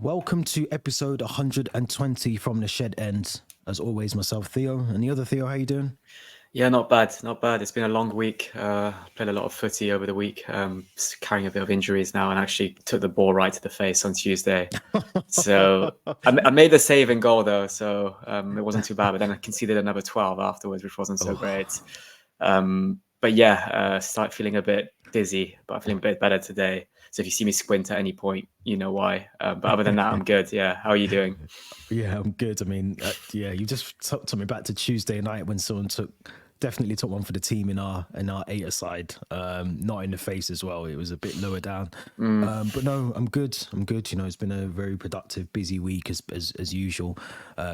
Welcome to episode 120 from the Shed End. As always, myself, Theo, and the other Theo. How you doing? Yeah, not bad, not bad. It's been a long week. Played a lot of footy over the week, carrying a bit of injuries now, and actually took the ball right to the face on Tuesday. So I made the save in goal though, so it wasn't too bad. But then I conceded another 12 afterwards, which wasn't so great. But yeah, start feeling a bit dizzy, but I'm feeling a bit better today. So if you see me squint at any point, you know why. But other than that, I'm good. Yeah, how are you doing? Yeah, I'm good. I mean, you just took me back to Tuesday night when someone definitely took one for the team in our eighter side. Not in the face as well. It was a bit lower down. But no, I'm good. You know, it's been a very productive, busy week as usual.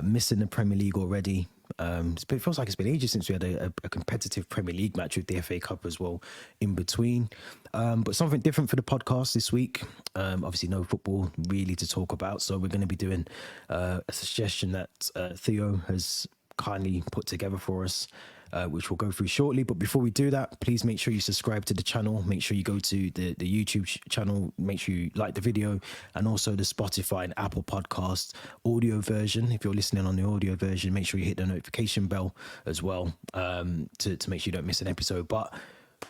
Missing the Premier League already. It feels like it's been ages since we had a competitive Premier League match with the FA Cup as well in between. But something different for the podcast this week. Obviously, no football really to talk about. So we're going to be doing a suggestion that Theo has kindly put together for us, which we'll go through shortly. But before we do that, please make sure you subscribe to the channel. Make sure you go to the YouTube channel. Make sure you like the video, and also the Spotify and Apple Podcast audio version. If you're listening on the audio version, make sure you hit the notification bell as well, to make sure you don't miss an episode. But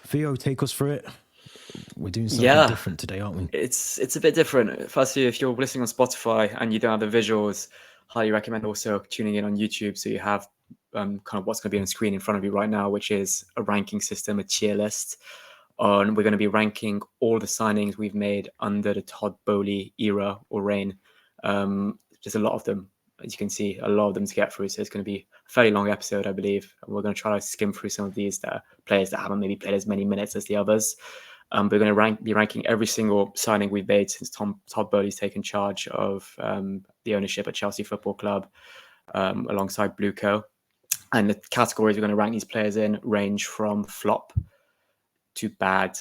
Theo, take us through it. We're doing something different today, aren't we? It's a bit different. Firstly, if you're listening on Spotify and you don't have the visuals, highly recommend also tuning in on YouTube so you have kind of what's going to be on the screen in front of you right now, which is a ranking system, a tier list. We're going to be ranking all the signings we've made under the Todd Boehly era or reign. Just a lot of them, as you can see, a lot of them to get through. So it's going to be a fairly long episode, I believe. And we're going to try to skim through some of these players that haven't maybe played as many minutes as the others. We're going to be ranking every single signing we've made since Todd Boehly's taken charge of the ownership at Chelsea Football Club, alongside Blueco. And the categories we're going to rank these players in range from flop to bad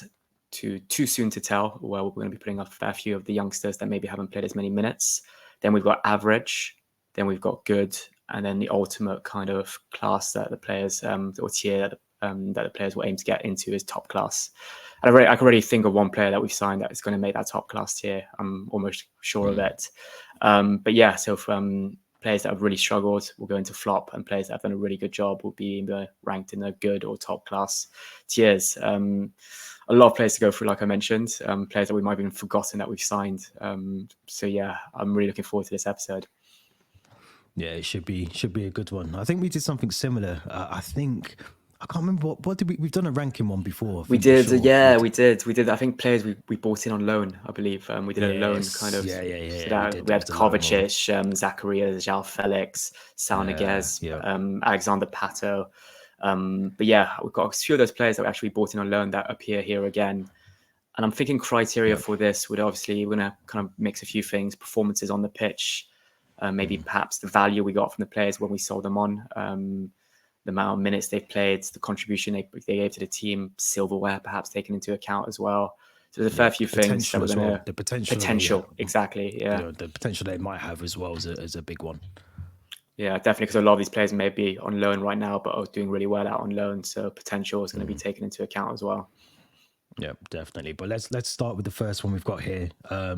to too soon to tell, where we're going to be putting up a fair few of the youngsters that maybe haven't played as many minutes. Then we've got average, then we've got good, and then the ultimate kind of class that the players, or tier that the players will aim to get into is top class. And I can already think of one player that we've signed that is going to make that top class tier. I'm almost sure of it. But yeah, so from players that have really struggled will go into flop, and players that have done a really good job will be ranked in the good or top class tiers. A lot of players to go through, like I mentioned, players that we might have even forgotten that we've signed. So yeah, I'm really looking forward to this episode. Yeah, it should be a good one. I think we did something similar. I can't remember what did we've done a ranking one before. We did. We did. I think players we bought in on loan, I believe. We did a loan kind of. Yeah. We had Kovacic, Zakaria, João Felix, Sal Niguez, Alexander Pato. But yeah, we've got a few of those players that we actually bought in on loan that appear here again. And I'm thinking criteria for this would obviously, we're going to kind of mix a few things: performances on the pitch, maybe perhaps the value we got from the players when we sold them on. The amount of minutes they've played, the contribution they gave to the team, silverware perhaps taken into account as well. So there's a fair few things that we're going to... The potential. Exactly, yeah. You know, the potential they might have as well as a big one. Yeah, definitely, because a lot of these players may be on loan right now, but are doing really well out on loan. So potential is going to be taken into account as well. Yeah, definitely. But let's start with the first one we've got here.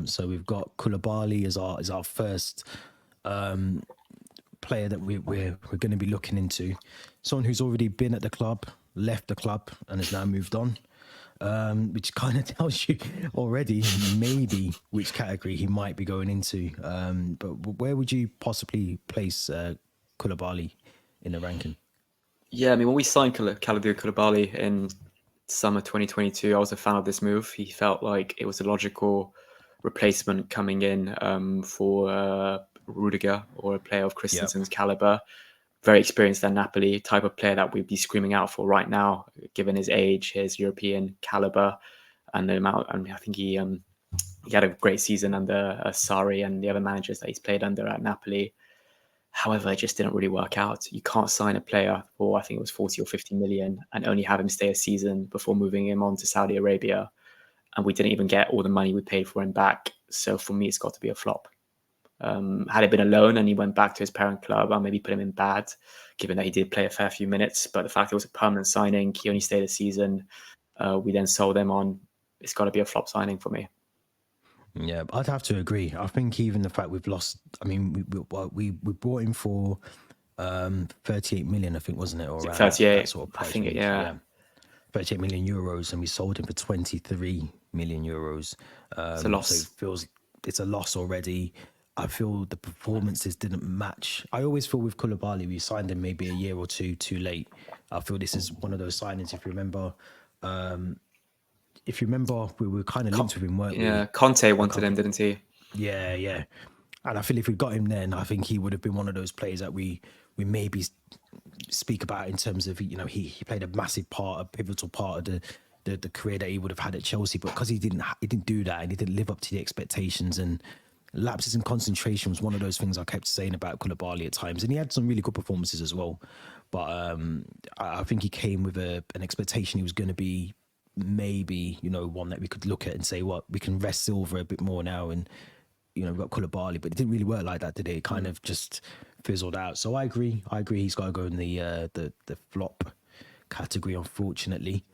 So we've got Boehly as our first player that we're going to be looking into. Someone who's already been at the club, left the club, and has now moved on, which kind of tells you already maybe which category he might be going into. But where would you possibly place Boehly in the ranking? Yeah, I mean, when we signed Kalidou Koulibaly in summer 2022, I was a fan of this move. He felt like it was a logical replacement coming in for Rudiger, or a player of Christensen's caliber. Very experienced at Napoli, type of player that we'd be screaming out for right now, given his age, his European caliber, and the amount. I mean, I think he had a great season under Sarri and the other managers that he's played under at Napoli. However, it just didn't really work out. You can't sign a player for, I think it was 40 or 50 million, and only have him stay a season before moving him on to Saudi Arabia. And we didn't even get all the money we paid for him back. So for me, it's got to be a flop. Had it been a loan and he went back to his parent club, I'll maybe put him in bad, given that he did play a fair few minutes. But the fact it was a permanent signing, he only stayed a season. We then sold him on. It's got to be a flop signing for me. Yeah, I'd have to agree. I think even the fact we've lost. I mean, we brought him for 38 million, I think, wasn't it, or around that 38, sort of I price think. range? Yeah, Yeah, 38 million euros, and we sold him for 23 million euros. it's a So it loss. feels it's a loss already. I feel the performances didn't match. I always feel with Koulibaly, we signed him maybe a year or two too late. I feel this is one of those signings. If you remember, we were kind of linked with him, weren't Yeah, we? Conte A wanted him, couple. didn't he? Yeah, yeah. And I feel if we got him then, I think he would have been one of those players that we maybe speak about in terms of, he played a massive part, a pivotal part of the career that he would have had at Chelsea. But because he didn't do that and he didn't live up to the expectations, and lapses in concentration was one of those things I kept saying about Koulibaly at times. And he had some really good performances as well. But I think he came with an expectation he was going to be maybe, one that we could look at and say, what, we can rest Silva a bit more now, and we've got Koulibaly, but it didn't really work like that, did it? It kind of just fizzled out. So I agree. He's got to go in the flop category, unfortunately.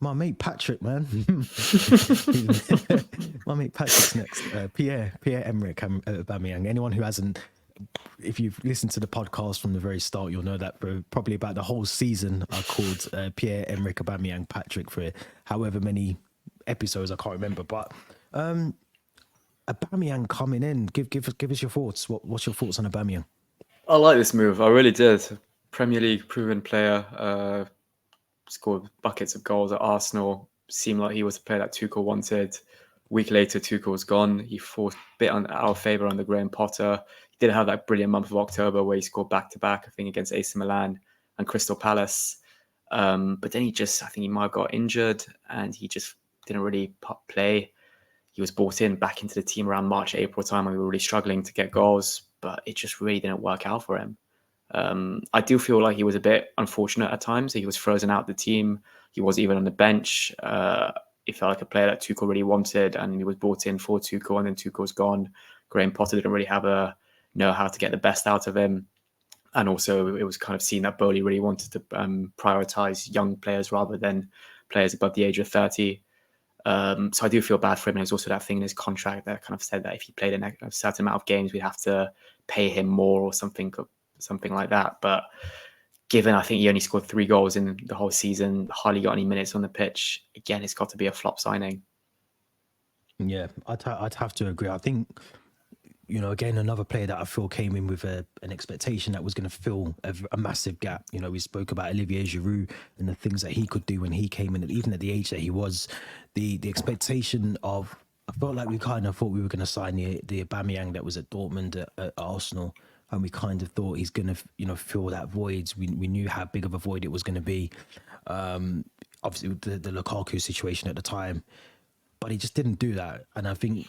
My mate Patrick, man. My mate Patrick's next. Pierre-Emerick Aubameyang. Anyone who hasn't, if you've listened to the podcast from the very start, you'll know that for probably about the whole season, I called Pierre-Emerick Aubameyang Patrick for however many episodes, I can't remember. But Aubameyang coming in, give us your thoughts. What's your thoughts on Aubameyang? I like this move. I really did. Premier League proven player, scored buckets of goals at Arsenal. Seemed like he was a player that Tuchel wanted. Week later, Tuchel was gone. He fought a bit on our favour under Graham Potter. He did have that brilliant month of October where he scored back-to-back, I think, against AC Milan and Crystal Palace. But then I think he might have got injured and he just didn't really play. He was brought in back into the team around March, April time when we were really struggling to get goals, but it just really didn't work out for him. I do feel like he was a bit unfortunate at times. He was frozen out of the team. He wasn't even on the bench. He felt like a player that Tuchel really wanted, and he was brought in for Tuchel, and then Tuchel's gone. Graham Potter didn't really know how to get the best out of him. And also, it was kind of seen that Boehly really wanted to prioritise young players rather than players above the age of 30. So I do feel bad for him. And there's also that thing in his contract that kind of said that if he played a certain amount of games, we'd have to pay him more or something like that. But given I think he only scored 3 goals in the whole season, hardly got any minutes on the pitch, again, it's got to be a flop signing. Yeah, I'd have to agree. I think, again, another player that I feel came in with an expectation that was going to fill a massive gap. We spoke about Olivier Giroud and the things that he could do when he came in, and even at the age that he was, the expectation of, I felt like we kind of thought we were going to sign the Aubameyang that was at Dortmund at Arsenal, and we kind of thought he's going to fill that void. We knew how big of a void it was going to be. Obviously, with the Lukaku situation at the time. But he just didn't do that. And I think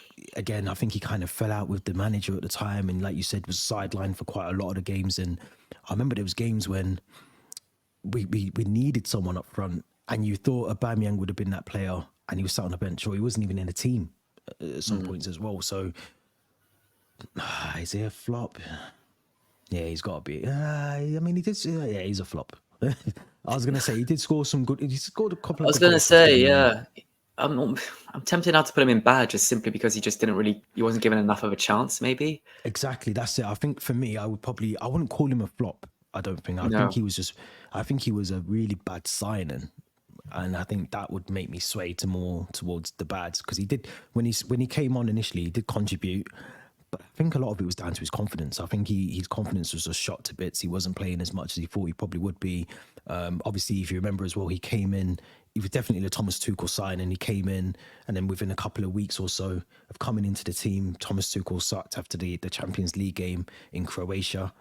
he kind of fell out with the manager at the time. And like you said, was sidelined for quite a lot of the games. And I remember there was games when we needed someone up front and you thought Aubameyang would have been that player and he was sat on the bench or he wasn't even in the team at some points as well. So is he a flop? Yeah, he's got to be. I mean, he did. Yeah, he's a flop. I was going to say he did score some good. He scored a couple I of was good going to goals. For us, say, didn't he? yeah, I'm tempted not to put him in bad just simply because he just he wasn't given enough of a chance, maybe. Exactly, that's it. I think for me, I wouldn't call him a flop. I don't think. I think No. he was a really bad signing, and I think that would make me sway to more towards the bad because he did when he came on initially, he did contribute, but I think a lot of it was down to his confidence. I think his confidence was just shot to bits. He wasn't playing as much as he thought he probably would be. Obviously, if you remember as well, he came in. He was definitely the Thomas Tuchel sign, and he came in, and then within a couple of weeks or so of coming into the team, Thomas Tuchel sacked after the Champions League game in Croatia.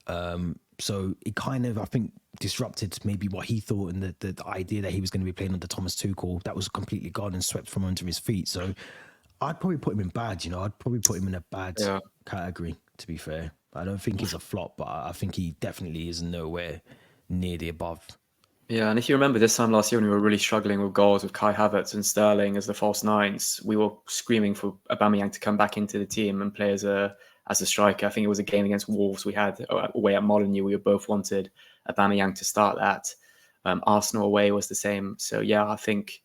So it kind of, I think, disrupted maybe what he thought and the idea that he was going to be playing under Thomas Tuchel. That was completely gone and swept from under his feet. So I'd probably put him in bad, I'd probably put him in a bad category, to be fair. I don't think he's a flop, but I think he definitely is nowhere near the above. Yeah, and if you remember this time last year when we were really struggling with goals with Kai Havertz and Sterling as the false nines, we were screaming for Aubameyang to come back into the team and play as a striker. I think it was a game against Wolves we had away at Molineux. We both wanted Aubameyang to start that. Arsenal away was the same. So yeah, I think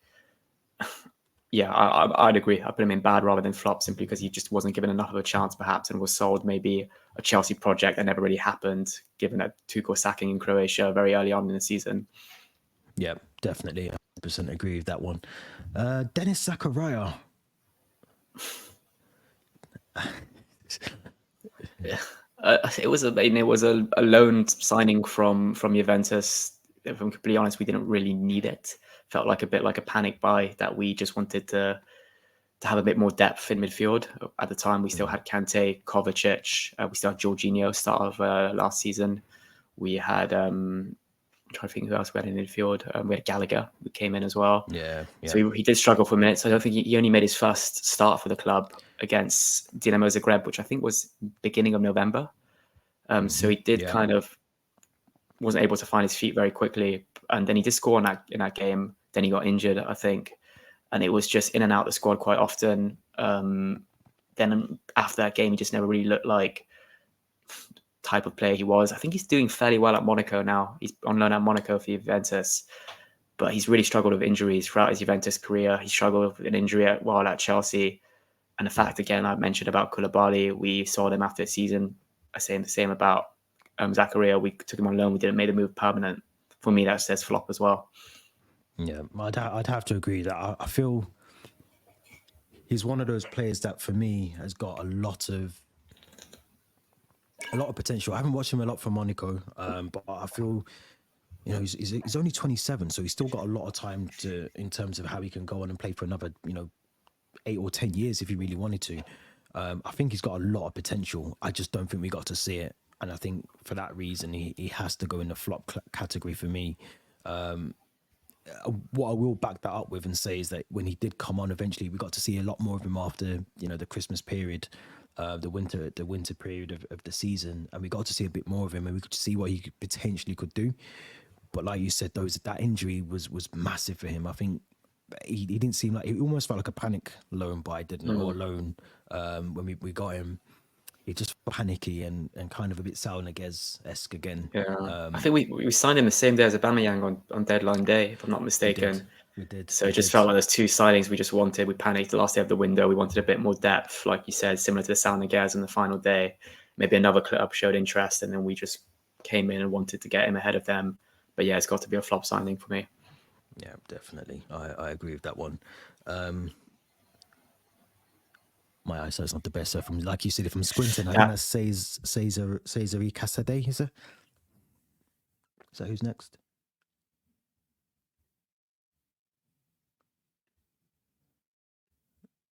Yeah, I'd agree. I put him in bad rather than flop simply because he just wasn't given enough of a chance, perhaps, and was sold maybe a Chelsea project that never really happened, given that Tuchel sacking in Croatia very early on in the season. Yeah, definitely. 100% agree with that one. Dennis Zakaria. It was a loan signing from Juventus. If I'm completely honest, we didn't really need it. Felt like a bit like a panic buy that we just wanted to have a bit more depth in midfield. At the time, we still had Kante, Kovacic. We still had Jorginho start of last season. We had I'm trying to think who else we had in midfield. We had Gallagher who came in as well. Yeah. So he did struggle for minutes. I don't think he only made his first start for the club against Dinamo Zagreb, which I think was beginning of November. So he did kind of wasn't able to find his feet very quickly, and then he did score in that game. Then he got injured, I think, and it was just in and out the squad quite often. Then after that game, he just never really looked like type of player he was. I think he's doing fairly well at Monaco now. He's on loan at Monaco for Juventus, but he's really struggled with injuries throughout his Juventus career. He struggled with an injury while at Chelsea. And the fact, again, I mentioned about Koulibaly, we saw him after the season. I say the same about Zakaria. We took him on loan. We didn't make the move permanent. For me, that says flop as well. Yeah, I'd have to agree that I feel he's one of those players that for me has got a lot of potential. I haven't watched him a lot from Monaco, but I feel he's only 27, so he's still got a lot of time to in terms of how he can go on and play for another 8 or 10 years if he really wanted to. I think he's got a lot of potential. I just don't think we got to see it, and I think for that reason he has to go in the flop category for me. What I will back that up with and say is that when he did come on, eventually we got to see a lot more of him after the Christmas period, the winter period of the season, and we got to see a bit more of him, and we could see what he potentially could do. But like you said, that injury was massive for him. I think he didn't seem like, it almost felt like a panic loan buy, didn't it? Or a loan when we got him. He just panicky and kind of a bit Sal Niguez-esque again. Yeah, I think we signed him the same day as Aubameyang on deadline day, if I'm not mistaken. We did. So it just felt like there's two signings we just wanted. We panicked the last day of the window. We wanted a bit more depth, like you said, similar to the Sal Niguez on the final day. Maybe another club showed interest, and then we just came in and wanted to get him ahead of them. But yeah, it's got to be a flop signing for me. Yeah, definitely. I agree with that one. My eyesight's not the best. So from, like you said, if I'm squinting, I think that's Cesare Casade, is it? So who's next?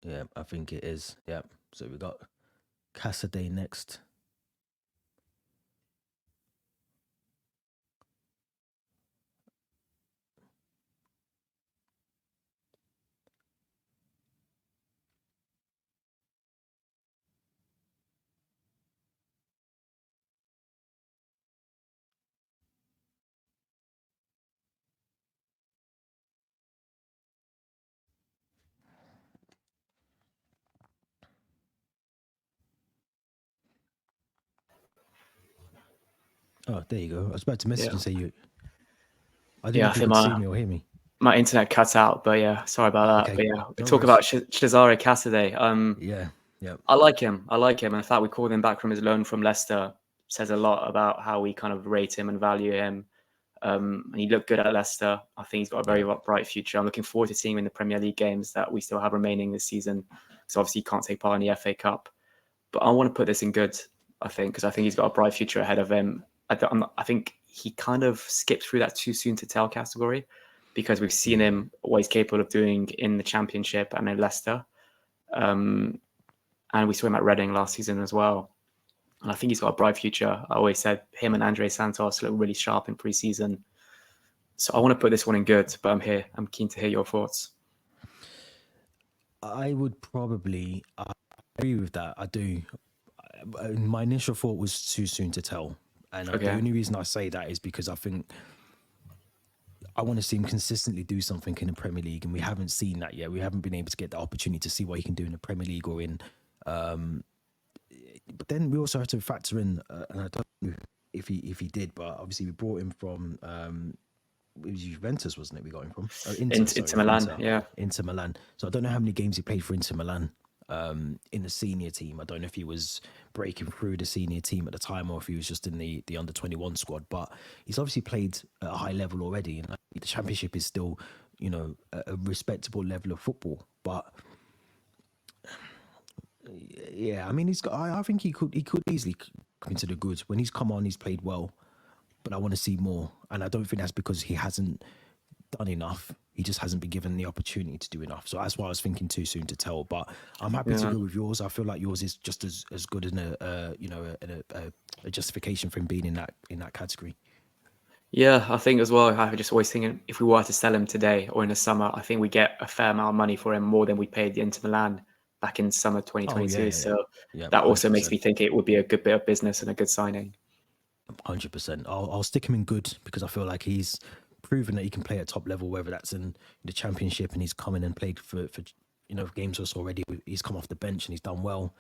Yeah, I think it is. Yeah. So we got Casade next. Oh, there you go. I was about to message and say you. I didn't know if you could see me or hear me. My internet cut out, but yeah, sorry about that. Okay, but yeah, we no talk worries. about Cesare Casade. Yeah. I like him. And the fact we called him back from his loan from Leicester says a lot about how we kind of rate him and value him. And he looked good at Leicester. I think he's got a very bright future. I'm looking forward to seeing him in the Premier League games that we still have remaining this season. So obviously he can't take part in the FA Cup. But I want to put this in good, I think, because I think he's got a bright future ahead of him. I think he kind of skipped through that too soon to tell category, because we've seen him what he's capable of doing in the Championship and in Leicester. And we saw him at Reading last season as well. And I think he's got a bright future. I always said him and Andre Santos look really sharp in pre-season. So I want to put this one in good, but I'm here. I'm keen to hear your thoughts. I would probably agree with that. I do. My initial thought was too soon to tell. And the only reason I say that is because I think I want to see him consistently do something in the Premier League, and we haven't seen that yet. We haven't been able to get the opportunity to see what he can do in the Premier League or in. But then we also have to factor in, and I don't know if he did, but obviously we brought him from it was Juventus, wasn't it? We got him from Into Milan, yeah. Inter Milan. So I don't know how many games he played for Inter Milan in the senior team. I don't know if he was breaking through the senior team at the time or if he was just in the under 21 squad. But he's obviously played at a high level already, and the Championship is still, a respectable level of football. But yeah, I mean, he's got. I think he could easily come into the goods. When he's come on, he's played well, but I want to see more, and I don't think that's because he hasn't done enough. He just hasn't been given the opportunity to do enough. So that's why I was thinking too soon to tell. But I'm happy to go with yours. I feel like yours is just as good as a justification for him being in that category. Yeah, I think as well. I just always thinking if we were to sell him today or in the summer, I think we get a fair amount of money for him, more than we paid the Inter Milan back in summer 2022. So that also 100%. makes me think it would be a good bit of business and a good signing. 100%. I'll stick him in good because I feel like he's proven that he can play at top level, whether that's in the Championship and he's come in and played for games for us already. He's come off the bench and he's done well.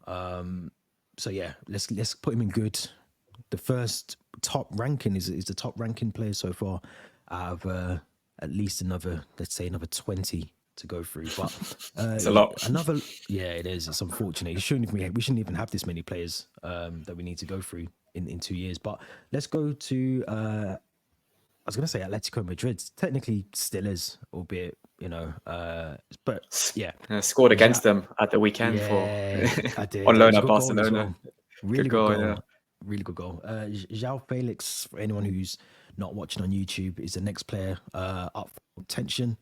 So yeah, let's put him in good. The first top ranking is the top ranking player so far out of at least another 20 to go through. But it's a lot. It is. It's unfortunate. We shouldn't even have this many players that we need to go through in 2 years. But let's go to I was going to say Atletico Madrid. Technically still is, albeit, but yeah. Scored against them at the weekend I did. on loan at Barcelona. Well. Really good goal. Yeah. Really good goal. João Felix, for anyone who's not watching on YouTube, is the next player up for contention.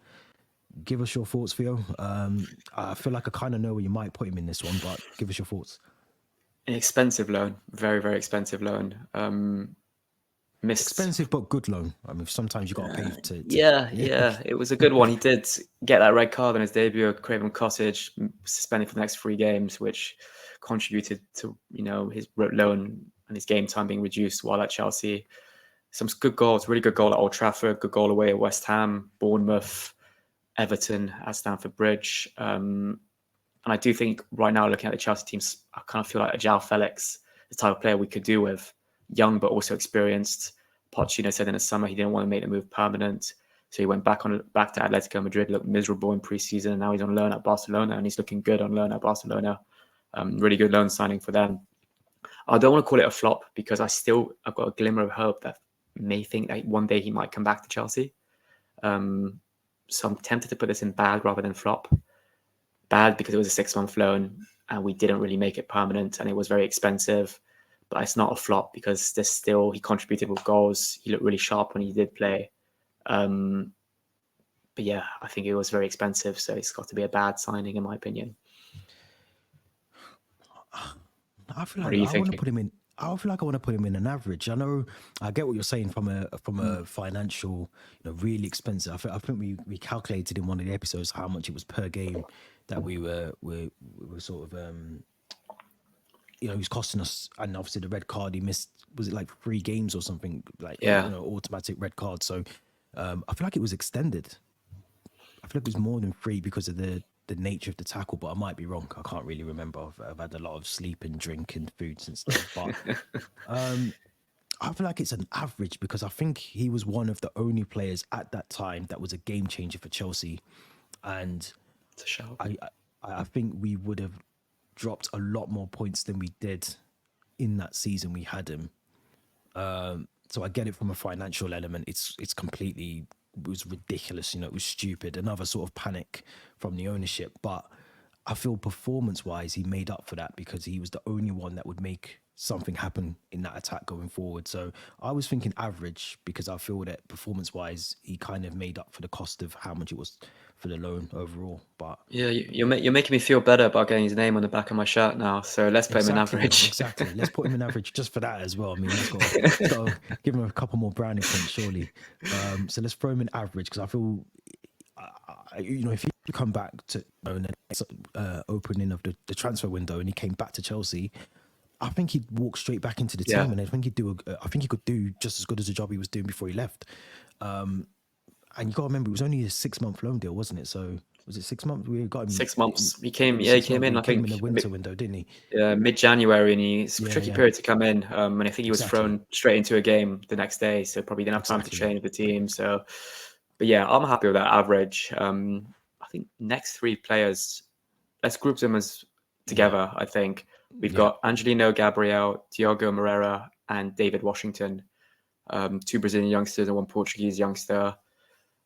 Give us your thoughts, Theo. I feel like I kind of know where you might put him in this one, but give us your thoughts. An expensive loan. Very, very expensive loan. Expensive but good loan. I mean, sometimes you got to pay to. Yeah. It was a good one. He did get that red card in his debut at Craven Cottage, suspended for the next 3 games, which contributed to his loan and his game time being reduced while at Chelsea. Some good goals, really good goal at Old Trafford, good goal away at West Ham, Bournemouth, Everton at Stamford Bridge. And I do think right now, looking at the Chelsea teams, I kind of feel like a João Felix, the type of player we could do with, young but also experienced. Pochettino said in the summer he didn't want to make the move permanent, so he went back to Atletico Madrid, looked miserable in pre-season, and now he's on loan at Barcelona, and he's looking good on loan at Barcelona. Really good loan signing for them. I don't want to call it a flop because I've got a glimmer of hope that may think that one day he might come back to Chelsea. So I'm tempted to put this in bad rather than flop. Bad because it was a 6-month loan and we didn't really make it permanent and it was very expensive. But it's not a flop because he contributed with goals. He looked really sharp when he did play. But yeah, I think it was very expensive. So it's got to be a bad signing in my opinion. I feel like I want to put him in. I feel like I want to put him in an average. I know I get what you're saying from a financial, really expensive. I think we calculated in one of the episodes how much it was per game that we were sort of he was costing us, and obviously the red card he missed, was it like 3 games or something, like automatic red card. So I feel like it was extended. I feel like it was more than 3 because of the nature of the tackle, but I might be wrong. I can't really remember. I've had a lot of sleep and drink and food and stuff. But I feel like it's an average because I think he was one of the only players at that time that was a game changer for Chelsea. And it's a shout. I think we would have dropped a lot more points than we did in that season we had him. So I get it from a financial element. It's completely, it was ridiculous, it was stupid. Another sort of panic from the ownership. But I feel performance-wise, he made up for that because he was the only one that would make something happen in that attack going forward. So I was thinking average because I feel that performance-wise, he kind of made up for the cost of how much it was for the loan overall. But yeah, you're making me feel better about getting his name on the back of my shirt now. So let's put him in average. Exactly. Let's put him in average just for that as well. I mean, let's go give him a couple more brownie points, surely. So let's throw him in average because I feel, if you come back to the next opening of the transfer window and he came back to Chelsea, I think he'd walk straight back into the team, and I think he could do just as good as the job he was doing before he left. And you got to remember, it was only a 6-month loan deal, wasn't it? So Was it 6 months? We got him 6 months. He it came, was yeah, he 6 came months. in, He I came in the think, winter window, didn't he? mid-January, and it's a Yeah, tricky yeah, period to come in. And I think he was exactly, thrown straight into a game the next day, so probably didn't have time to exactly. train with the team. So, but yeah, I'm happy with that average. I think next three players, let's group them as Yeah, together. I think we've yeah, got Angelino Gabriel, Diogo Moreira, and David Washington. Two Brazilian youngsters and one Portuguese youngster.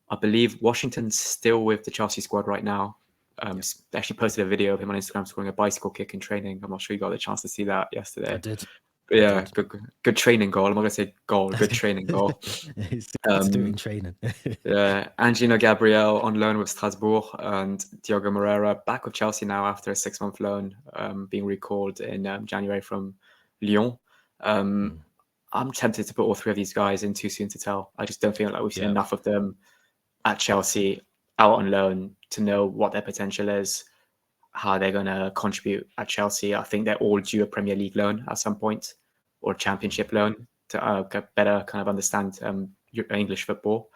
I believe Washington's still with the Chelsea squad right now. yeah. Actually posted a video of him on Instagram scoring a bicycle kick in training. I'm not sure you got the chance to see that I yesterday. did, But I yeah, did. good training goal. I'm not gonna say goal, good training goal. It's good to do it in Um, training. Angelino Gabriel on loan with Strasbourg and Diogo Moreira back with Chelsea now after a 6-month loan, being recalled in January from Lyon. Um, Mm, I'm tempted to put all three of these guys in too soon to tell. I just don't feel like we've seen yeah, enough of them at Chelsea out on loan to know what their potential is, how they're going to contribute at Chelsea. I think they're all due a Premier League loan at some point or a Championship loan to get better kind of understand English football.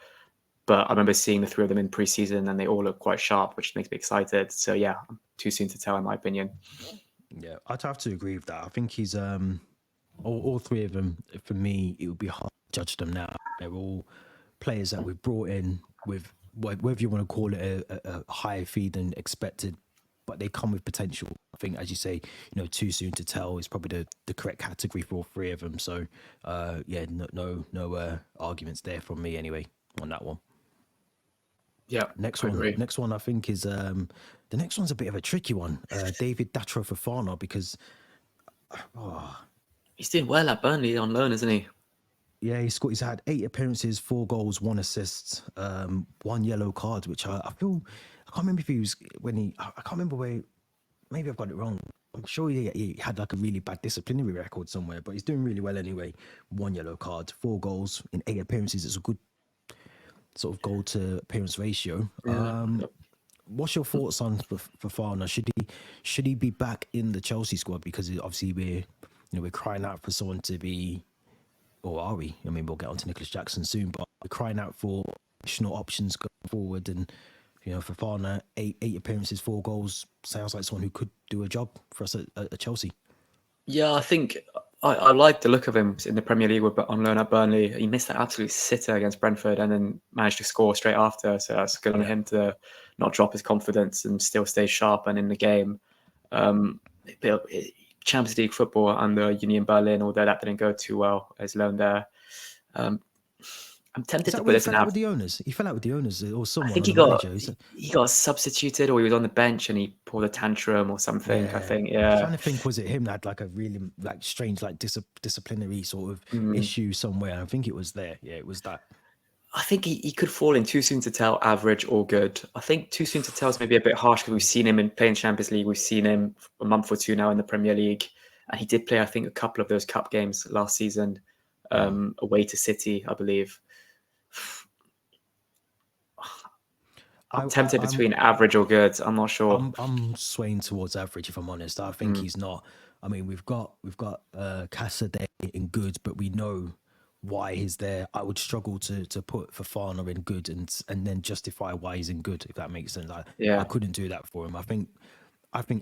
But I remember seeing the three of them in pre-season and they all look quite sharp, which makes me excited. So yeah, too soon to tell in my opinion. yeah. I'd have to agree with that. I think he's all three of them. For me, it would be hard to judge them now. They're all players that we've brought in with whether you want to call it a higher fee than expected, but they come with potential. I think, as you say, too soon to tell is probably the correct category for all three of them. So, yeah, no arguments there from me anyway on that one. Yeah, Next I one, agree. next one, I think is the next one's a bit of a tricky one. David Datro Fofana, because He's doing well at Burnley on loan, isn't he? yeah, he's had 8 appearances, 4 goals, 1 assist, 1 yellow card, which I feel I can't remember if he was when he I can't remember where, maybe I've got it wrong. I'm sure he had like a really bad disciplinary record somewhere, but he's doing really well anyway. 1 yellow card, 4 goals in 8 appearances. It's a good sort of goal to appearance ratio. Yeah. What's your thoughts on Fofana? Should he be back in the Chelsea squad? Because obviously we're crying out for someone to be, or are we? I mean, we'll get on to Nicholas Jackson soon, but we're crying out for additional options going forward. And Fofana, eight appearances, 4 goals, sounds like someone who could do a job for us at Chelsea. Yeah, I think I like the look of him in the Premier League on loan at Burnley. He missed that absolute sitter against Brentford and then managed to score straight after. So that's good on Yeah. him to not drop his confidence and still stay sharp and in the game. Um, Champions League football under Union Berlin, although that didn't go too well as loan there. Um, I'm Is tempted to that put where he this in. fell out with the owners? He fell out with the owners or I someone, think or the manager. he got substituted, or he was on the bench and he pulled a tantrum or something. I Yeah, think, I'm yeah. trying to think. Was it him that had like a really like strange like disciplinary sort of Mm. issue somewhere? I think it was there. Yeah, it was that. I think he could fall in too soon to tell, average or good. I think too soon to tell is maybe a bit harsh because we've seen him in playing Champions League. We've seen him a month or two now in the Premier League, and he did play, I think, a couple of those cup games last season, away to City, I believe. I'm I, tempted I between average or good. I'm not sure. I'm swaying towards average if I'm honest. I think he's not. I mean, we've got Casadei in good, but we know why he's there. I would struggle to put Fofana in good and then justify why he's in good, if that makes sense. I Yeah. couldn't do that for him. I think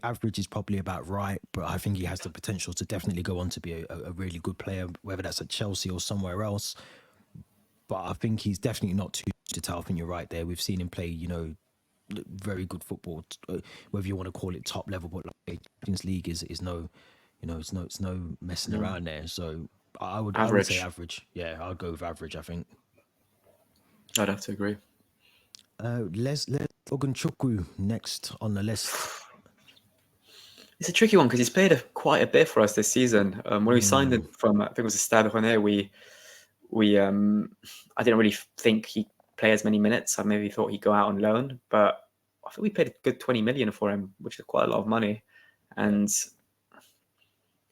average is probably about right, but I think he has the potential to definitely go on to be a really good player, whether that's at Chelsea or somewhere else. But I think he's definitely not too to tell. I think you're right there. We've seen him play, very good football, whether you want to call it top level, but like Champions League is no, it's no messing around there. So I would say Average. average. Yeah, I'll go with average. I think. I'd have to agree. Les Ogunchukwu next on the list. It's a tricky one because he's played quite a bit for us this season. When we signed him from, I think it was the Stade Rennais, I didn't really think he'd play as many minutes. I maybe thought he'd go out on loan, but I think we paid a good 20 million for him, which is quite a lot of money. And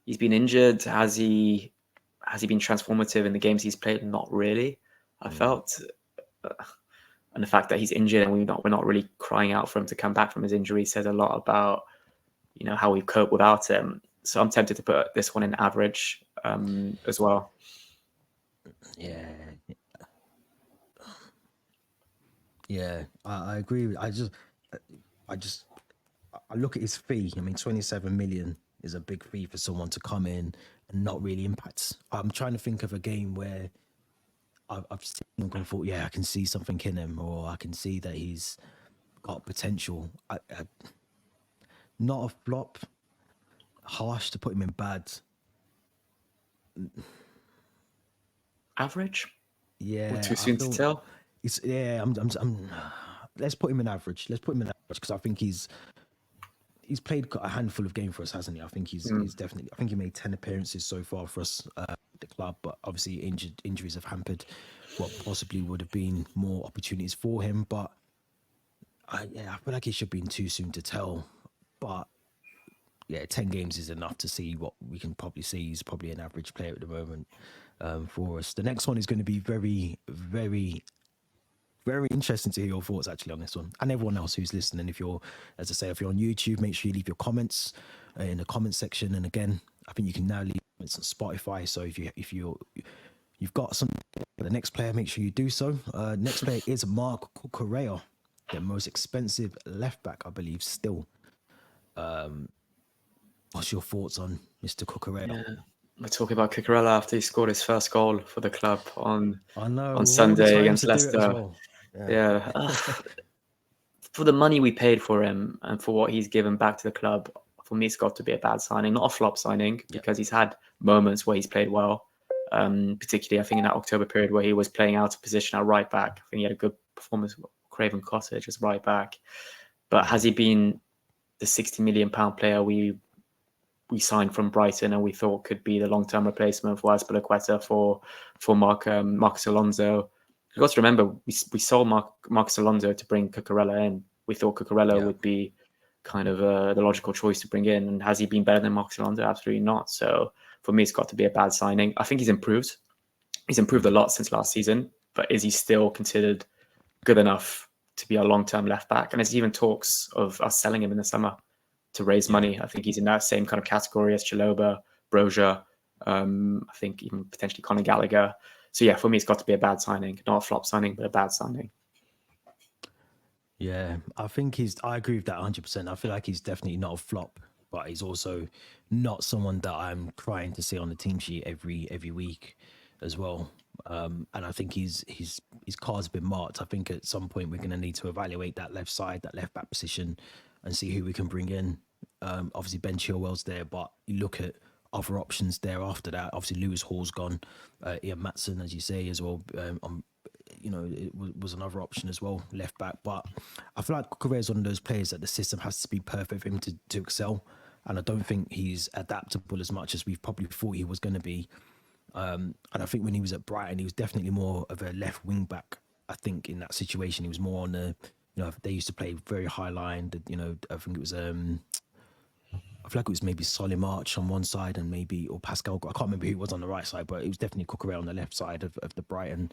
he's been injured. Has he been transformative in the games he's played? Not really. I felt, and the fact that he's injured and we're not really crying out for him to come back from his injury says a lot about how we cope without him. So I'm tempted to put this one in average as well. Yeah. Yeah, I agree. I look at his fee. I mean, 27 million is a big fee for someone to come in and not really impact. I'm trying to think of a game where I've seen him and thought, yeah, I can see something in him, or I can see that he's got potential. Not a flop. Harsh to put him in bad. Average? Or Yeah, too I soon to feel tell? it's yeah. Let's put him in average. Let's put him in average because I think he's played a handful of games for us, hasn't he? I think he's definitely. I think he made 10 appearances so far for us, the club. But obviously, injuries have hampered what possibly would have been more opportunities for him. But I feel like it should be too soon to tell. But yeah, 10 games is enough to see what we can probably see. He's probably an average player at the moment for us. The next one is going to be very, very, very interesting to hear your thoughts actually on this one, and everyone else who's listening. If you're, as I say, if you're on YouTube, make sure you leave your comments in the comment section. And again, I think you can now leave comments on Spotify. So if you've got some the next player, make sure you do so. Next player is Mark Cucurella, the most expensive left back, I believe, still. What's your thoughts on Mr. Cucurella? Yeah. We're talking about Cucurella after he scored his first goal for the club on I know, Sunday against to do it as Leicester. well. Yeah. For the money we paid for him and for what he's given back to the club, for me, it's got to be a bad signing, not a flop signing, because he's had moments where he's played well. Particularly, I think in that October period where he was playing out of position at right back. I think he had a good performance with Craven Cottage as right back. But has he been the £60 million player we signed from Brighton and we thought could be the long-term replacement for Azpilicueta for Marcus Alonso? You've got to remember, we sold Marcus Alonso to bring Cucurella in. We thought Cucurella would be kind of the logical choice to bring in. And has he been better than Marcus Alonso? Absolutely not. So for me, it's got to be a bad signing. I think he's improved. He's improved a lot since last season, but is he still considered good enough to be a long-term left back? And there's even talks of us selling him in the summer to raise money. I think he's in that same kind of category as Chalobah, Broja, I think even potentially Conor Gallagher. So yeah, for me, it's got to be a bad signing, not a flop signing, but a bad signing. Yeah, I think I agree with that 100%. I feel like he's definitely not a flop, but he's also not someone that I'm trying to see on the team sheet every week as well. And I think his card's been marked. I think at some point we're going to need to evaluate that left side, that left back position, and see who we can bring in. Obviously Ben Chilwell's there, but you look at other options there after that. Obviously Lewis Hall's gone, Ian Matson, as you say, as well. It was another option as well, left back. But I feel like Cucurella is one of those players that the system has to be perfect for him to excel. And I don't think he's adaptable as much as we've probably thought he was going to be. And I think when he was at Brighton, he was definitely more of a left wing back. I think in that situation, he was more on the, they used to play very high line. I think it was, I feel like it was maybe Solly March on one side and maybe, or Pascal, I can't remember who was on the right side, but it was definitely Cucurella on the left side of the Brighton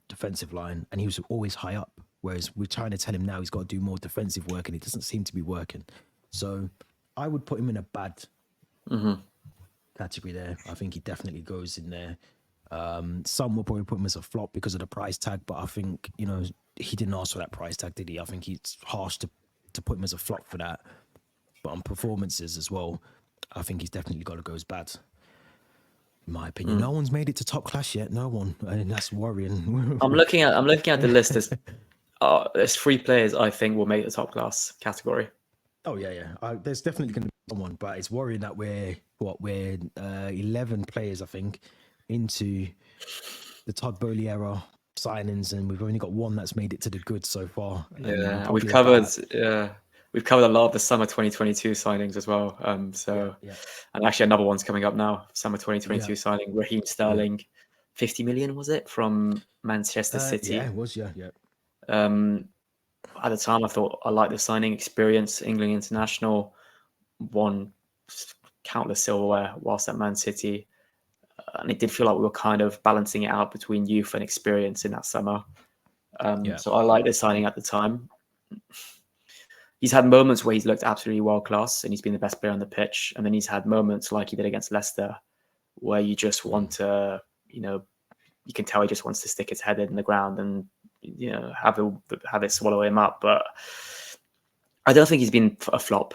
defensive line. And he was always high up. Whereas we're trying to tell him now he's got to do more defensive work and it doesn't seem to be working. So I would put him in a bad category there. I think he definitely goes in there. Some will probably put him as a flop because of the price tag, but I think, he didn't ask for that price tag, did he? I think it's harsh to put him as a flop for that. But on performances as well, I think he's definitely got to go as bad. In my opinion, no one's made it to top class yet. No one, and that's worrying. I'm looking at the list. There's 3 players I think will make the top class category. Oh yeah. There's definitely going to be someone, but it's worrying that we're 11 players, I think, into the Todd Boehly era signings, and we've only got one that's made it to the good so far. Yeah, we've covered a lot of the summer 2022 signings as well. And actually another one's coming up now. Summer 2022 signing, Raheem Sterling, 50 million was it from Manchester City? Yeah, it was. Yeah. At the time, I thought I liked the signing. Experience, England international, won countless silverware whilst at Man City. And it did feel like we were kind of balancing it out between youth and experience in that summer. So I liked the signing at the time. He's had moments where he's looked absolutely world class and he's been the best player on the pitch. And then he's had moments like he did against Leicester where you just want to, you can tell he just wants to stick his head in the ground and, have it swallow him up. But I don't think he's been a flop.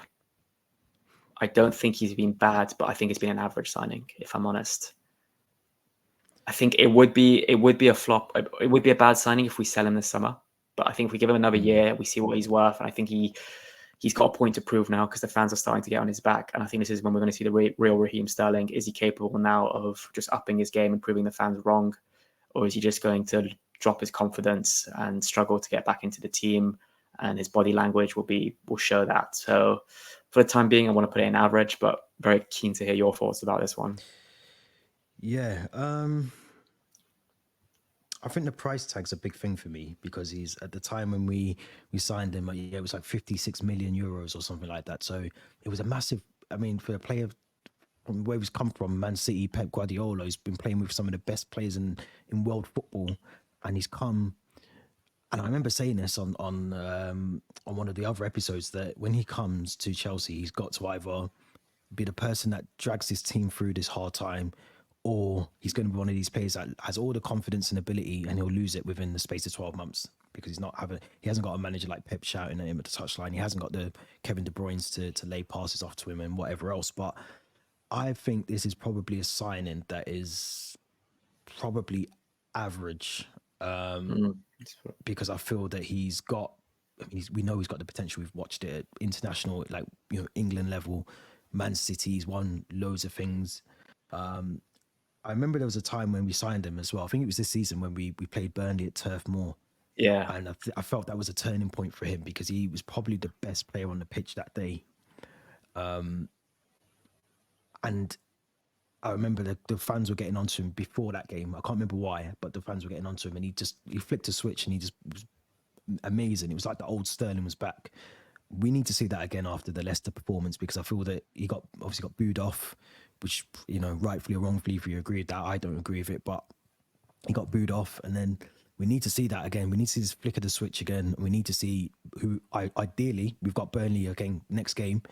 I don't think he's been bad, but I think it's been an average signing, if I'm honest. I think it would be a flop. It would be a bad signing if we sell him this summer. But I think if we give him another year, we see what he's worth. And I think he's got a point to prove now because the fans are starting to get on his back. And I think this is when we're going to see the real Raheem Sterling. Is he capable now of just upping his game and proving the fans wrong? Or is he just going to drop his confidence and struggle to get back into the team? And his body language will show that. So for the time being, I want to put it in average, but very keen to hear your thoughts about this one. Yeah. I think the price tag's a big thing for me because he's at the time when we signed him, yeah, it was like 56 million euros or something like that. So it was a massive. I mean, for a player from where he's come from, Man City, Pep Guardiola, he's been playing with some of the best players in world football, and he's come. And I remember saying this on one of the other episodes that when he comes to Chelsea, he's got to either be the person that drags his team through this hard time, or he's going to be one of these players that has all the confidence and ability, and he'll lose it within the space of 12 months because he hasn't got a manager like Pep shouting at him at the touchline. He hasn't got the Kevin De Bruyne's to lay passes off to him and whatever else. But I think this is probably a signing that is probably average. Because I feel that he's got. I mean, we know he's got the potential. We've watched it at international, like England level. Man City, he's won loads of things. I remember there was a time when we signed him as well. I think it was this season when we played Burnley at Turf Moor. Yeah, And I felt that was a turning point for him because he was probably the best player on the pitch that day. And I remember the fans were getting onto him before that game. I can't remember why, but the fans were getting onto him, and he flicked a switch, and he just was amazing. It was like the old Sterling was back. We need to see that again after the Leicester performance because I feel that he obviously got booed off, which rightfully or wrongfully, if you agree with that, I don't agree with it, but he got booed off, and then we need to see that again. We need to see this flick of the switch again. We need to see who. Ideally, we've got Burnley again next game,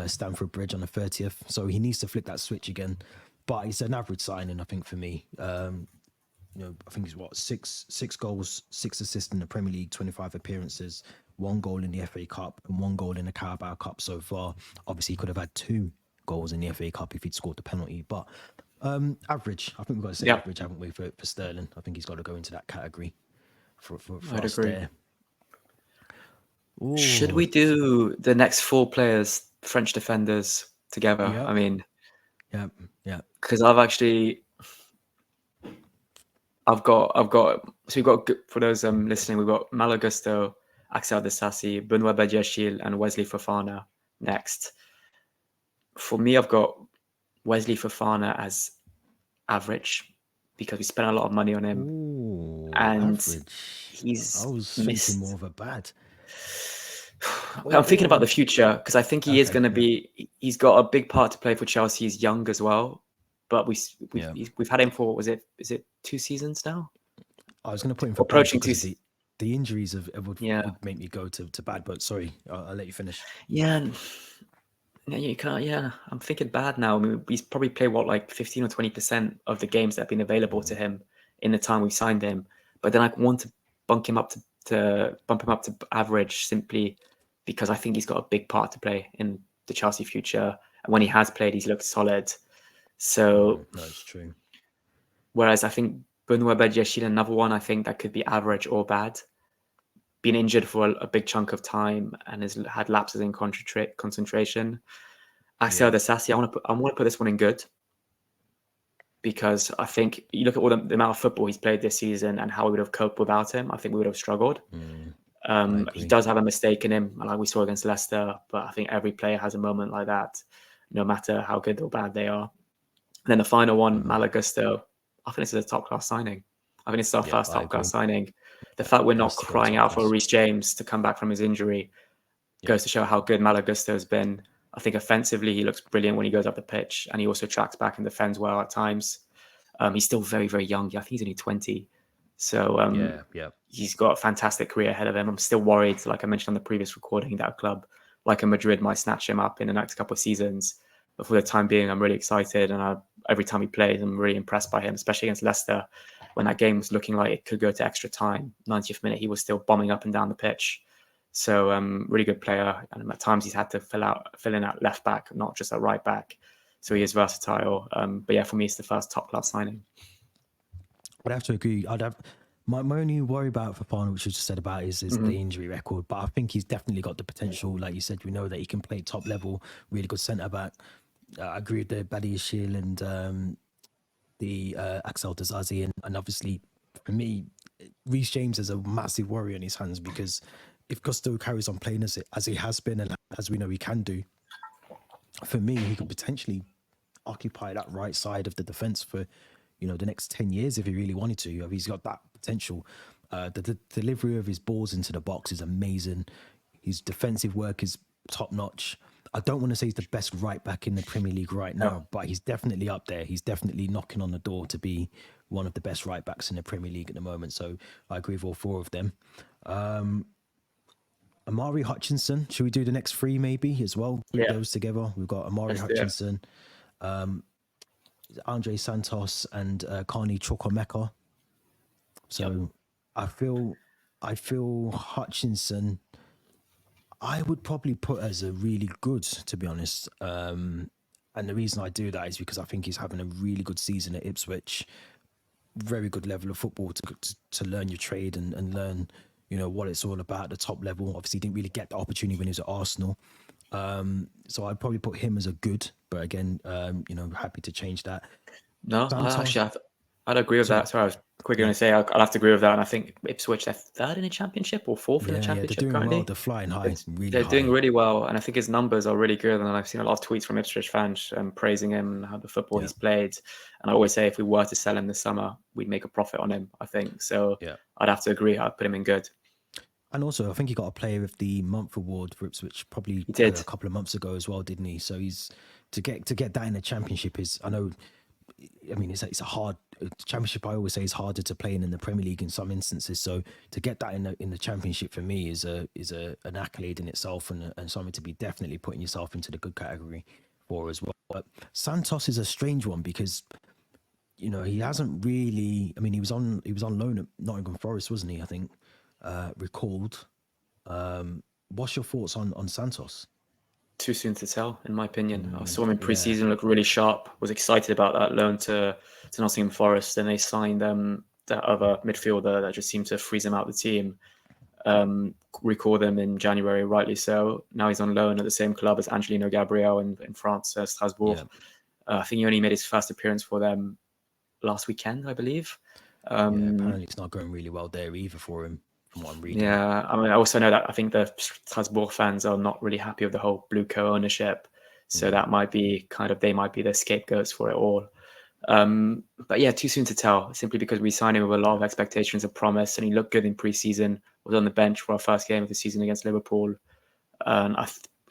Stamford Bridge on the 30th. So he needs to flick that switch again. But it's an average signing, I think, for me. I think he's six goals, 6 assists in the Premier League, 25 appearances, 1 goal in the FA Cup, and 1 goal in the Carabao Cup so far. Obviously, he could have had 2 goals in the FA Cup if he'd scored the penalty. But average. I think we've got to say average, haven't we, for Sterling? I think he's got to go into that category for I'd us agree. there. Should we do the next 4 players, French defenders, together? Yep. I mean, yeah. Because I've got. So we've got, for those listening, we've got Malo Gusto, Axel Disasi, Benoit Badiashile, and Wesley Fofana next. For me, I've got Wesley Fofana as average because we spent a lot of money on him. And average. He's I was missed. thinking more of a bad. I'm thinking about the future because I think he is going to be. He's got a big part to play for Chelsea. He's young as well, but we've had him for is it 2 seasons now? I was going to put him for approaching because the injuries would make me go to bad. But sorry, I'll let you finish. Yeah, you can't. Yeah, I'm thinking bad now. I mean, he's probably played like 15 or 20% of the games that have been available to him in the time we signed him. But then I want to bump him up to average simply because I think he's got a big part to play in the Chelsea future. And when he has played, he's looked solid. So that's true. Whereas I think Benoit Badiashile, another one, I think that could be average or bad. Been injured for a big chunk of time and has had lapses in concentration. Axel Disasi, I want to put this one in good because I think you look at all the amount of football he's played this season and how we would have coped without him. I think we would have struggled. He does have a mistake in him, like we saw against Leicester, but I think every player has a moment like that, no matter how good or bad they are. And then the final one, Malo Gusto, I think this is a top-class signing. I think it's our first top-class signing. The fact we're not crying out for Reece James to come back from his injury goes to show how good Malo Gusto has been. I think offensively, he looks brilliant when he goes up the pitch, and he also tracks back and defends well at times. He's still very, very young. I think he's only 20. So he's got a fantastic career ahead of him. I'm still worried, like I mentioned on the previous recording, that a club like a Madrid might snatch him up in the next couple of seasons. But for the time being, I'm really excited. And every time he plays, I'm really impressed by him, especially against Leicester. When that game was looking like it could go to extra time, 90th minute, he was still bombing up and down the pitch. So really good player, and at times he's had to fill in at left back, not just at right back. So he is versatile. But yeah, for me, it's the first top class signing. I'd have to agree. I'd have my only worry about Fofana, which you just said about, is the injury record. But I think he's definitely got the potential. Like you said, we know that he can play top level, really good centre back. I agree with the Boehly'S and the Axel Dazazi, and obviously for me, Reece James has a massive worry on his hands, because if Gusto carries on playing as he has been, and as we know he can do, for me, he could potentially occupy that right side of the defense for, the next 10 years if he really wanted to. He's got that potential. The delivery of his balls into the box is amazing. His defensive work is top notch. I don't want to say he's the best right back in the Premier League right now, but he's definitely up there. He's definitely knocking on the door to be one of the best right backs in the Premier League at the moment. So I agree with all four of them. Amari Hutchinson. Should we do the next three maybe as well? Group those together. We've got Amari Hutchinson, Andre Santos, and Carney Chukwuemeka. So I feel Hutchinson, I would probably put as a really good, to be honest. And the reason I do that is because I think he's having a really good season at Ipswich. Very good level of football to learn your trade and learn, what it's all about at the top level. Obviously, he didn't really get the opportunity when he was at Arsenal. So I'd probably put him as a good, but again, happy to change that. No, I'd agree with that. Sorry, I was quickly going to say I'll have to agree with that. And I think Ipswich, they're third in the Championship or fourth in the Championship they're doing currently. well. They're flying high, They're doing really well, and I think his numbers are really good. And I've seen a lot of tweets from Ipswich fans praising him and how the football he's played. And I always say if we were to sell him this summer, we'd make a profit on him, I think. So I'd have to agree. I'd put him in good. And also, I think he got a Player of the Month award for Ipswich probably a couple of months ago as well, didn't he? So he's to get that in the Championship is, it's a hard Championship. I always say is harder to play in the Premier League in some instances. So to get that in the Championship for me is an accolade in itself, and something to be definitely putting yourself into the good category for as well. But Santos is a strange one because he hasn't really. He was on loan at Nottingham Forest, wasn't he? I think. Recalled. What's your thoughts on Santos? Too soon to tell, in my opinion. I saw him in pre-season, look really sharp. Was excited about that loan to Nottingham Forest, and they signed that other midfielder that just seemed to freeze him out of the team. Recalled him in January, rightly so. Now he's on loan at the same club as Angelino Gabriel in France, Strasbourg. I think he only made his first appearance for them last weekend, I believe. Apparently it's not going really well there either for him, from what I'm reading. Yeah, I also know that I think the Strasbourg fans are not really happy with the whole blue co-ownership. So that might be they might be the scapegoats for it all. But yeah, too soon to tell, simply because we signed him with a lot of expectations and promise, and he looked good in pre-season, was on the bench for our first game of the season against Liverpool. And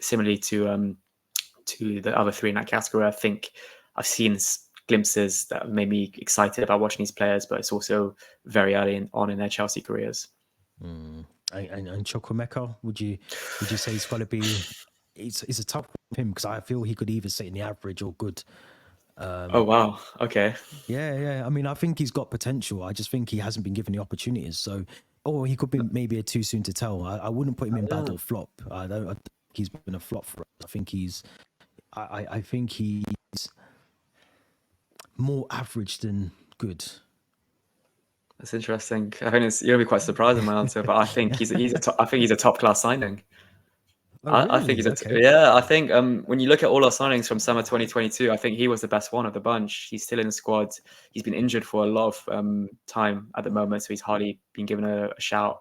similarly to the other three in that category, I think I've seen glimpses that made me excited about watching these players, but it's also very early on in their Chelsea careers. And Chukwuemeka, would you say he's got to be? It's a tough one for him because I feel he could either sit in the average or good. Oh wow, okay. Yeah. I think he's got potential. I just think he hasn't been given the opportunities. So, or he could be maybe a too soon to tell. I wouldn't put him in bad or flop. I think he's been a flop for us. I think he's more average than good. That's interesting. I think you're gonna be quite surprised in my answer, but I think he's a top class signing. Oh, really? I think he's okay. I think when you look at all our signings from summer 2022, I think he was the best one of the bunch. He's still in the squad. He's been injured for a lot of time at the moment, so he's hardly been given a shout.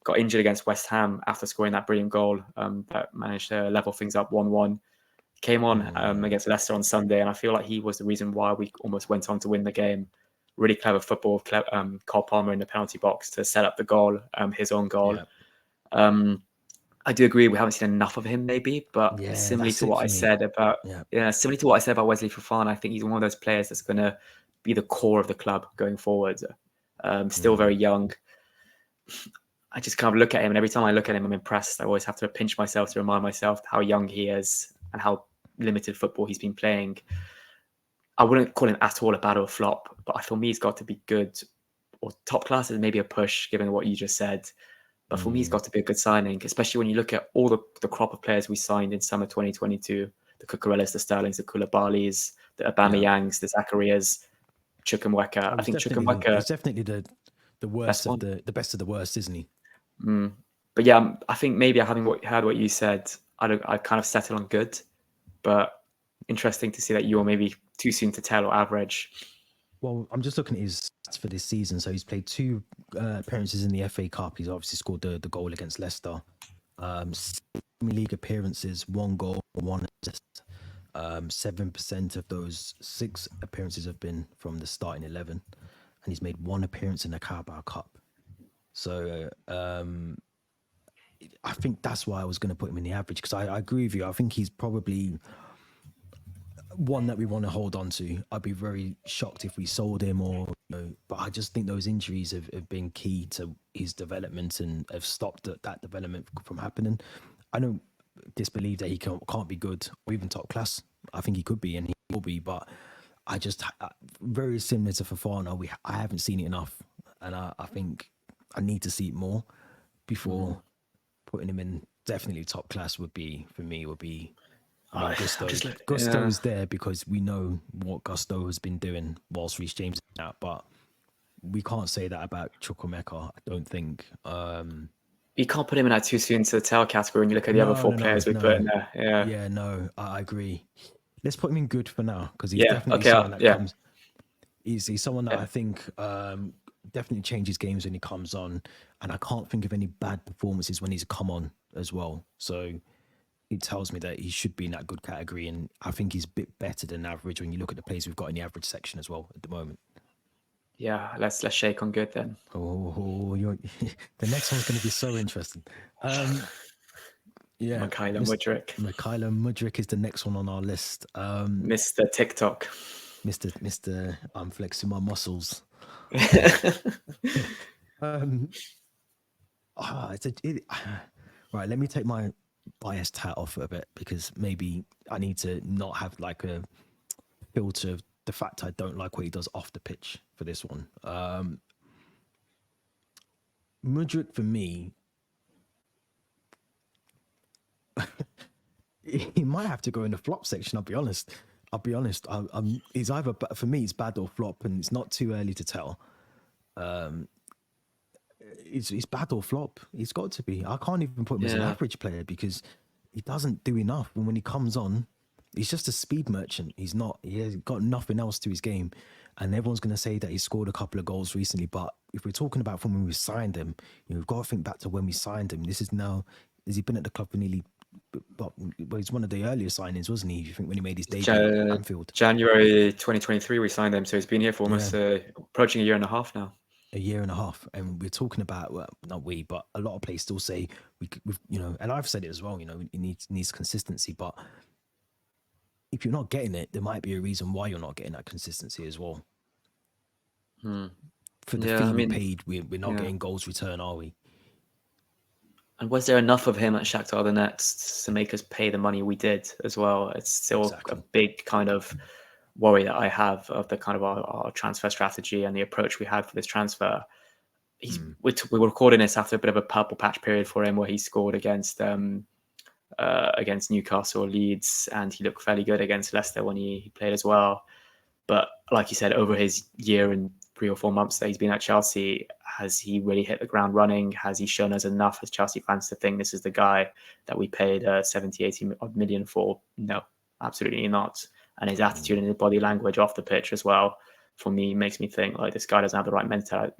Got injured against West Ham after scoring that brilliant goal that managed to level things up 1-1. Came on against Leicester on Sunday, and I feel like he was the reason why we almost went on to win the game. Really clever football, Cole Palmer in the penalty box to set up the goal, his own goal. Yeah. I do agree we haven't seen enough of him, maybe, but similarly to what I said about Wesley Fofana, I think he's one of those players that's going to be the core of the club going forward. Still very young. I just kind of look at him, and every time I look at him, I'm impressed. I always have to pinch myself to remind myself how young he is and how limited football he's been playing. I wouldn't call him at all a bad or a flop, but for me, he's got to be good or top class is maybe a push, given what you just said. But for me, he's got to be a good signing, especially when you look at all the crop of players we signed in summer 2022, the Cucurella's, the Sterlings, the Koulibalys, the Aubameyangs, the Zacharias, Chukwuemeka. I think Chukwuemeka, he's definitely the worst best of one. the best of the worst, isn't he? But yeah, I think maybe having heard what you said, I kind of settle on good. But interesting to see that you're maybe too soon to tell or average. Well, I'm just looking at his stats for this season. So he's played 2 appearances in the FA Cup. He's obviously scored the goal against Leicester. 6 Premier League appearances, 1 goal, 1 assist. 7% of those 6 appearances have been from the starting 11, and he's made 1 appearance in the Carabao Cup. So I think that's why I was going to put him in the average, because I agree with you. I think he's probably one that we want to hold on to. I'd be very shocked if we sold him, or but I just think those injuries have been key to his development and have stopped that development from happening. I don't disbelieve that he can't be good or even top class. I think he could be, and he will be, but I just very similar to Fofana. I haven't seen it enough, and I think I need to see it more before putting him in. Definitely top class would be Gusto's there because we know what Gusto has been doing whilst Reece James is out, but we can't say that about Chukwuemeka, I don't think. You can't put him in that too soon to the tell category when you look at the other 4 players we put in there. Yeah, no, I agree. Let's put him in good for now, because he's definitely someone that comes. He's someone that I think definitely changes games when he comes on, and I can't think of any bad performances when he's come on as well. So it tells me that he should be in that good category, and I think he's a bit better than average when you look at the players we've got in the average section as well at the moment. Yeah, let's shake on good then. The next one's going to be so interesting. Yeah, Mykhailo Mudryk. Mykhailo Mudryk is the next one on our list. Mr. TikTok. Mr. I'm flexing my muscles. Right, let me take my biased hat off a bit, because maybe I need to not have like a filter of the fact I don't like what he does off the pitch for this one. Mudryk, for me, he might have to go in the flop section. I'll be honest. He's either, for me, it's bad or flop, and it's not too early to tell. It's bad or flop. He's got to be. I can't even put him as an average player, because he doesn't do enough. And when he comes on, he's just a speed merchant. He has got nothing else to his game. And everyone's going to say that he scored a couple of goals recently. But if we're talking about from when we signed him, we've got to think back to when we signed him. This is now, has he been at the club for nearly, well, he's one of the earlier signings, wasn't he? You think when he made his debut at Anfield? January 2023, we signed him. So he's been here for almost approaching a year and a half now. A year and a half, and we're talking about, well, not we, but a lot of players still say we've, and I've said it as well. It needs consistency, but if you're not getting it, there might be a reason why you're not getting that consistency as well. For the fee we paid, we're not getting goals return, are we? And was there enough of him at Shakhtar Donetsk to make us pay the money we did as well? It's still a big kind of worry that I have of the kind of our transfer strategy and the approach we had for this transfer. We were recording this after a bit of a purple patch period for him, where he scored against Newcastle, Leeds, and he looked fairly good against Leicester when he played as well. But like you said, over his year and 3 or 4 months that he's been at Chelsea, has he really hit the ground running? Has he shown us enough as Chelsea fans to think this is the guy that we paid 70, 80 million for? No, absolutely not. And his attitude and his body language off the pitch as well, for me, makes me think like this guy doesn't have the right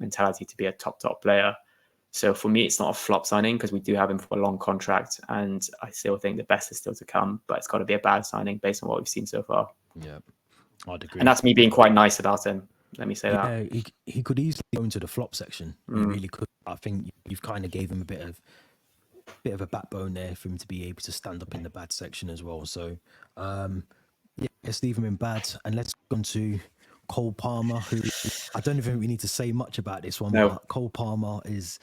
mentality to be a top player. So for me, it's not a flop signing, because we do have him for a long contract, and I still think the best is still to come. But it's got to be a bad signing based on what we've seen so far. Yeah, I'd agree. And that's me being quite nice about him. Let me say that. Yeah, he could easily go into the flop section. He really could. I think you've kind of gave him a bit of a backbone there for him to be able to stand up in the bad section as well. So, let's leave him in bad, and let's go on to Cole Palmer, who I don't even think we need to say much about this one. No. But Cole Palmer has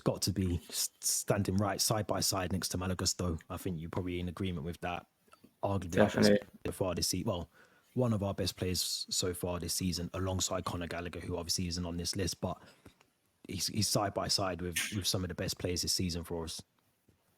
got to be standing right side by side next to Malo Gusto. I think you're probably in agreement with that. Arguably, definitely. Far this season. Well, one of our best players so far this season, alongside Conor Gallagher, who obviously isn't on this list. But he's side by side with some of the best players this season for us.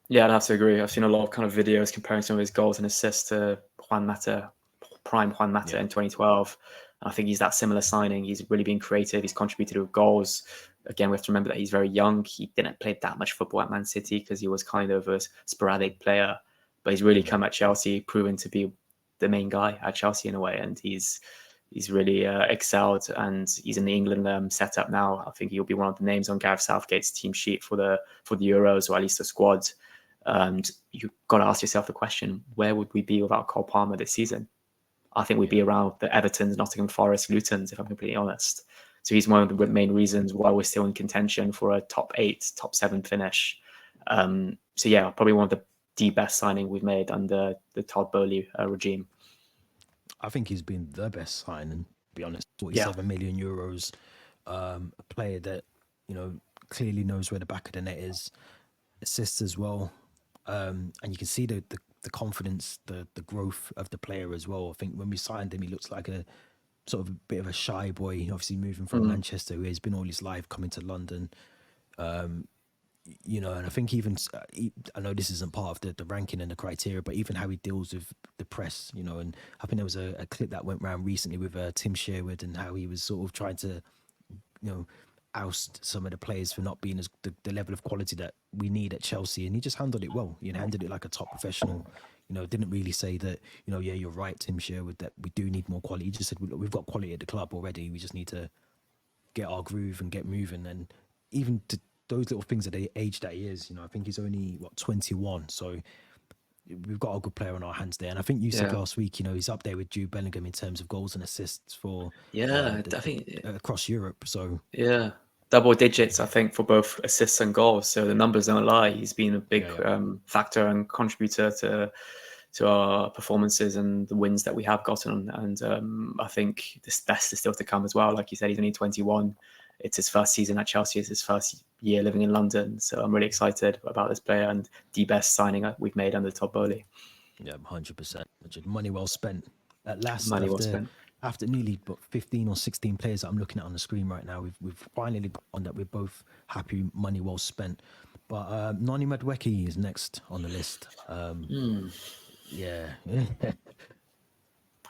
Yeah, I'd have to agree. I've seen a lot of kind of videos comparing some of his goals and assists to prime Juan Mata in 2012. And I think he's that similar signing. He's really been creative. He's contributed with goals. Again, we have to remember that he's very young. He didn't play that much football at Man City because he was kind of a sporadic player. But he's really come at Chelsea, proven to be the main guy at Chelsea in a way. And he's really excelled, and he's in the England setup now. I think he'll be one of the names on Gareth Southgate's team sheet for the Euros, or at least the squad. And you've got to ask yourself the question, where would we be without Cole Palmer this season? I think we'd be around the Evertons, Nottingham Forest, Lutons, if I'm completely honest. So he's one of the main reasons why we're still in contention for a top 8, top 7 finish. So yeah, probably one of the best signing we've made under the Todd Boehly regime. I think he's been the best signing, to be honest. 47 million euros, a player that, clearly knows where the back of the net is, assists as well. And you can see the confidence, the growth of the player as well. I think when we signed him, he looks like a sort of a bit of a shy boy, obviously moving from Manchester, where he's been all his life, coming to London. And I think even, I know this isn't part of the ranking and the criteria, but even how he deals with the press, and I think there was a clip that went around recently with Tim Sherwood, and how he was sort of trying to, oust some of the players for not being as the level of quality that we need at Chelsea, and he just handled it well. Handled it like a top professional. Didn't really say that, yeah, you're right, Tim Sherwood, that we do need more quality. He just said, we've got quality at the club already. We just need to get our groove and get moving. And even to those little things at the age that he is, I think he's only 21, so we've got a good player on our hands there. And I think you said last week, he's up there with Jude Bellingham in terms of goals and assists for I think across Europe. So double digits, I think, for both assists and goals. So the numbers don't lie. He's been a big factor and contributor to our performances and the wins that we have gotten. And I think the best is still to come as well. Like you said, he's only 21. It's his first season at Chelsea. It's his first year living in London. So I'm really excited about this player, and the best signing we've made under Todd Boehly. Yeah, 100%. Money well spent. At last, Money well spent. After nearly 15 or 16 players that I'm looking at on the screen right now, we've finally got one that we're both happy, money well spent. But Noni Madueke is next on the list. Yeah.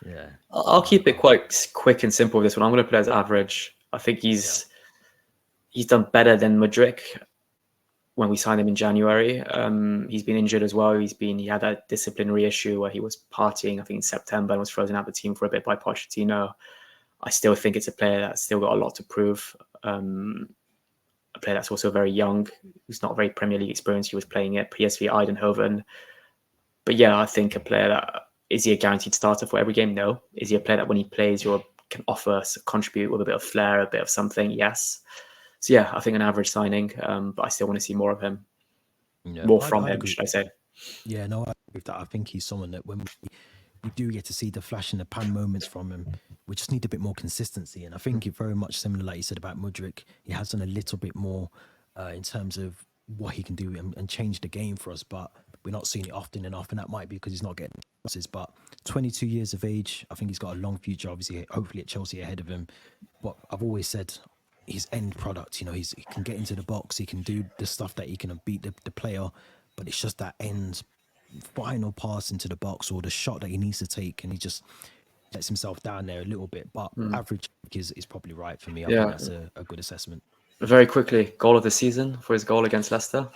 Yeah. I'll keep it quite quick and simple with this one. I'm going to put it as average. I think he's done better than Mudryk when we signed him in January. He's been injured as well. He had a disciplinary issue where he was partying, I think in September, and was frozen out of the team for a bit by Pochettino. I still think it's a player that's still got a lot to prove. A player that's also very young, who's not very Premier League experienced. He was playing at PSV Eindhoven. But yeah, I think a player that, is he a guaranteed starter for every game? No. Is he a player that when he plays, can offer, contribute with a bit of flair, a bit of something? Yes. So yeah, I think an average signing, but I still want to see more of him. Yeah, more from him, should I say. Yeah, no, I agree with that. I think he's someone that when we do get to see the flash in the pan moments from him, we just need a bit more consistency. And I think it's very much similar, like you said about Mudryk. He has done a little bit more in terms of what he can do and change the game for us, but we're not seeing it often enough, and that might be because he's not getting passes. But 22 years of age, I think he's got a long future, obviously, hopefully at Chelsea ahead of him. But I've always said, his end product, he can get into the box, he can do the stuff that he can beat the player, but it's just that end final pass into the box or the shot that he needs to take, and he just lets himself down there a little bit. But average is probably right for me. I think that's a good assessment. Very quickly, goal of the season for his goal against Leicester.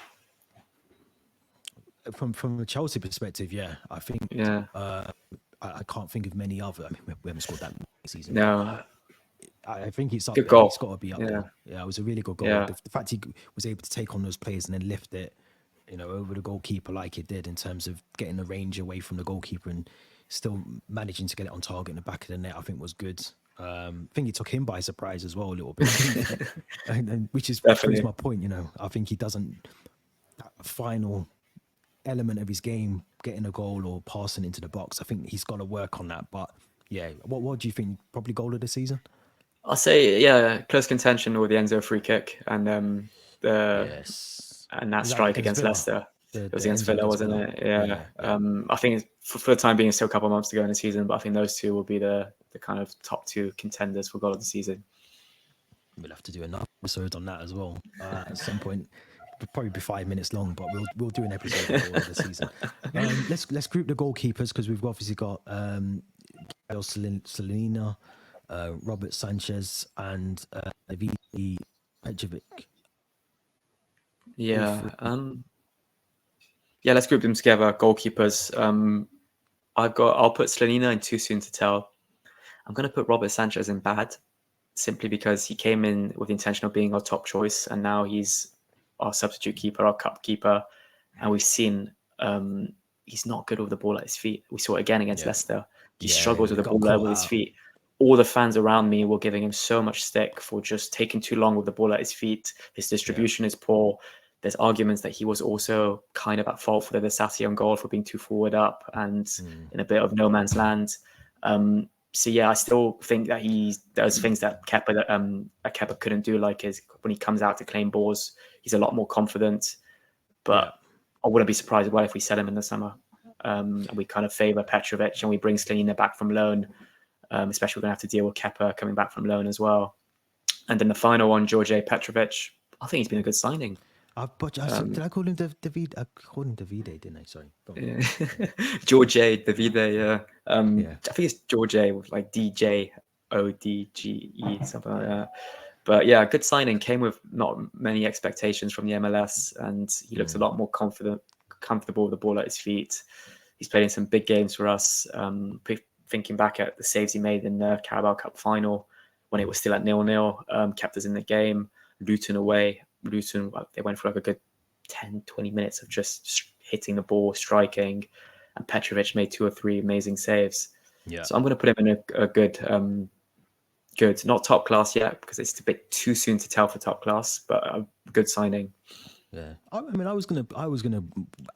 From a Chelsea perspective, I think I can't think of many other. I mean, we haven't scored that season. No. I think it's up good there. Goal. It's got to be up there. Yeah, it was a really good goal. Yeah. The fact he was able to take on those players and then lift it, over the goalkeeper like it did, in terms of getting the range away from the goalkeeper and still managing to get it on target in the back of the net, I think was good. I think he took him by surprise as well a little bit, which is proves my point. I think he doesn't, that final element of his game, getting a goal or passing into the box, I think he's got to work on that. But yeah, what do you think? Probably goal of the season? I'll say, close contention with the Enzo free kick and and that strike against Leicester. It was against Villa, wasn't it? Yeah. I think for the time being, it's still a couple of months to go in the season, but I think those two will be the kind of top two contenders for goal of the season. we'll have to do another episode on that as well at some point. It'll probably be 5 minutes long, but we'll do an episode before the season. Let's group the goalkeepers because we've obviously got Selena, Robert Sanchez, and Davide Petrovic. Yeah. Yeah, let's group them together. Goalkeepers. I'll put Selena in too soon to tell. I'm going to put Robert Sanchez in bad, simply because he came in with the intention of being our top choice, and now he's our substitute keeper, our cup keeper, and we've seen he's not good with the ball at his feet. We saw it again against Leicester. He struggles with the ball with his feet. All the fans around me were giving him so much stick for just taking too long with the ball at his feet. His distribution is poor. There's arguments that he was also kind of at fault for the Sassy on goal for being too forward up and in a bit of no man's land. So yeah, I still think that he does things that Kepa couldn't do, like when he comes out to claim balls, he's a lot more confident. But I wouldn't be surprised as well if we sell him in the summer. And we kind of favour Petrovic and we bring Slonina back from loan. Especially we're going to have to deal with Kepa coming back from loan as well. And then the final one, George Petrovic, I think he's been a good signing. Did I call him David? I called him Davide, didn't I? Sorry. George Davide, yeah. I think it's George with like DJODGE, something like that. But yeah, good signing. Came with not many expectations from the MLS, and he looks a lot more comfortable with the ball at his feet. He's played in some big games for us. Thinking back at the saves he made in the Carabao Cup final when it was still at 0-0, kept us in the game. Luton away. Luton, they went for like a good 10, 20 minutes of just hitting the ball, striking, and Petrovic made 2 or 3 amazing saves. Yeah. So I'm going to put him in a good, not top class yet because it's a bit too soon to tell for top class, but a good signing. Yeah, I mean, I was gonna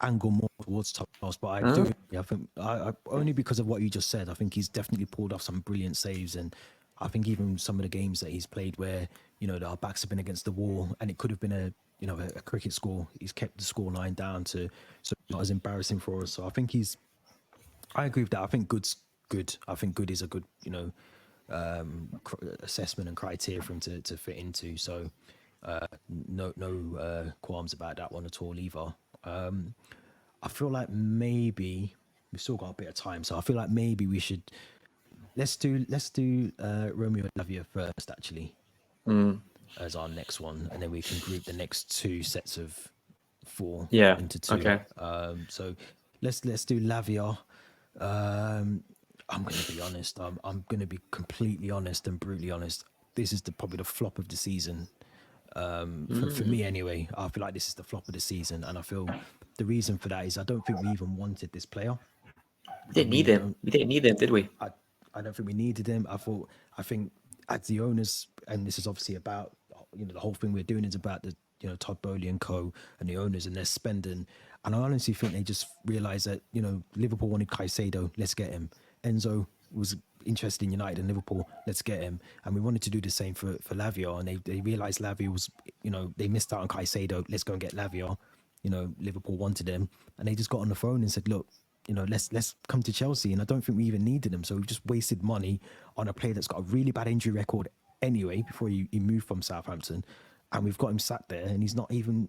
angle more towards top class, but I think only because of what you just said. I think he's definitely pulled off some brilliant saves, and I think even some of the games that he's played where our backs have been against the wall and it could have been a cricket score, he's kept the score line down so it's not as embarrassing for us. So I think I agree with that. I think good's good. I think good is a good assessment and criteria for him to fit into. So. No qualms about that one at all either. I feel like maybe we've still got a bit of time, so I feel like maybe we should let's do Romeo and Lavia first actually as our next one, and then we can group the next 2 sets of 4 into 2. Okay. So let's do Lavia. I'm going to be honest. I'm going to be completely honest and brutally honest. This is probably the flop of the season. For me anyway, I feel like this is the flop of the season, and I feel the reason for that is I don't think we even wanted this player. We didn't need him. We didn't need him, did we? I don't think we needed him. I think as the owners, and this is obviously about the whole thing we're doing is about the Todd Boehly and co and the owners and their spending, and I honestly think they just realised that Liverpool wanted Caicedo, let's get him. Enzo was interested in United and Liverpool, let's get him. And we wanted to do the same for Lavia, and they realised Lavia was, they missed out on Caicedo, let's go and get Lavia. Liverpool wanted him, and they just got on the phone and said, look, let's come to Chelsea. And I don't think we even needed him, so we just wasted money on a player that's got a really bad injury record anyway before he moved from Southampton, and we've got him sat there and he's not even,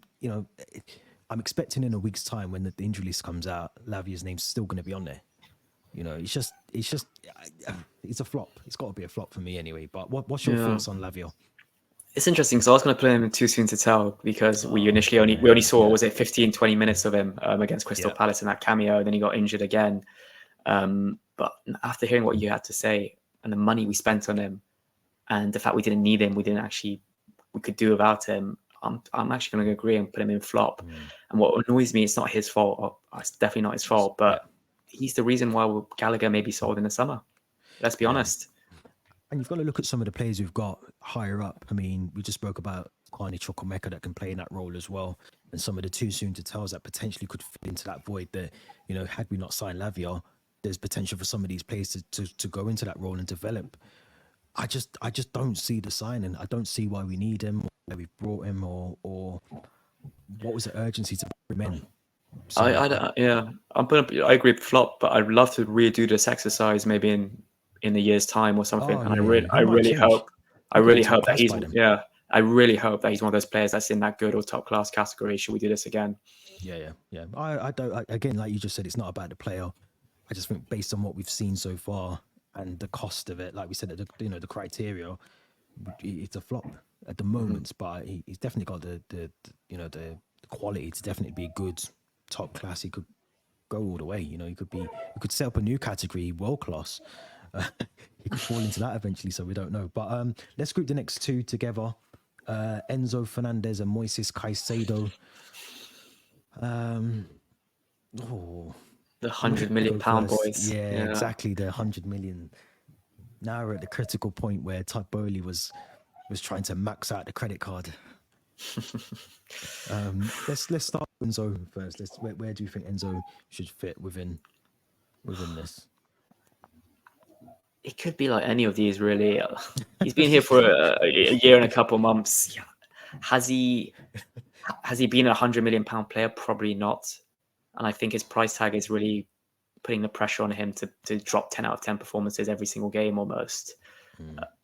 I'm expecting in a week's time when the injury list comes out, Lavia's name's still going to be on there. It's a flop. It's got to be a flop for me anyway. But what's your thoughts on Lavia? It's interesting. So I was going to play him too soon to tell because we only saw, was it 15, 20 minutes of him against Crystal Palace in that cameo. Then he got injured again. But after hearing what you had to say and the money we spent on him and the fact we didn't need him, we could do without him. I'm actually going to agree and put him in flop. And what annoys me, it's not his fault. It's definitely not his fault, but he's the reason why Gallagher may be sold in the summer. Let's be honest. And you've got to look at some of the players we've got higher up. I mean, we just spoke about Kwame Chukwuemeka that can play in that role as well. And some of the too soon to tells that potentially could fit into that void that, had we not signed Lavia, there's potential for some of these players to go into that role and develop. I just don't see the signing. I don't see why we need him, or why we've brought him, or what was the urgency to bring him in. So, I agree with flop, but I'd love to redo this exercise maybe in a year's time or something. I really I really top hope that class he's by them. I really hope that he's one of those players that's in that good or top class category. Should we do this again? Yeah. I don't. Again, like you just said, it's not about the player. I just think based on what we've seen so far and the cost of it, like we said, the criteria, it's a flop at the moment. But he's definitely got the quality to definitely be good, top class. He could go all the way. He could set up a new category, world class. He could fall into that eventually, so we don't know. But let's group the next two together. Enzo Fernandez and Moises Caicedo. The £100 million boys. Yeah, exactly. The 100 million. Now we're at the critical point where Todd Boehly was trying to max out the credit card. Let's start with Enzo first. Where do you think Enzo should fit within this? It could be like any of these, really. He's been here for a year and a couple months. Has he been a £100 million player? Probably not. And I think his price tag is really putting the pressure on him to drop 10 out of 10 performances every single game almost.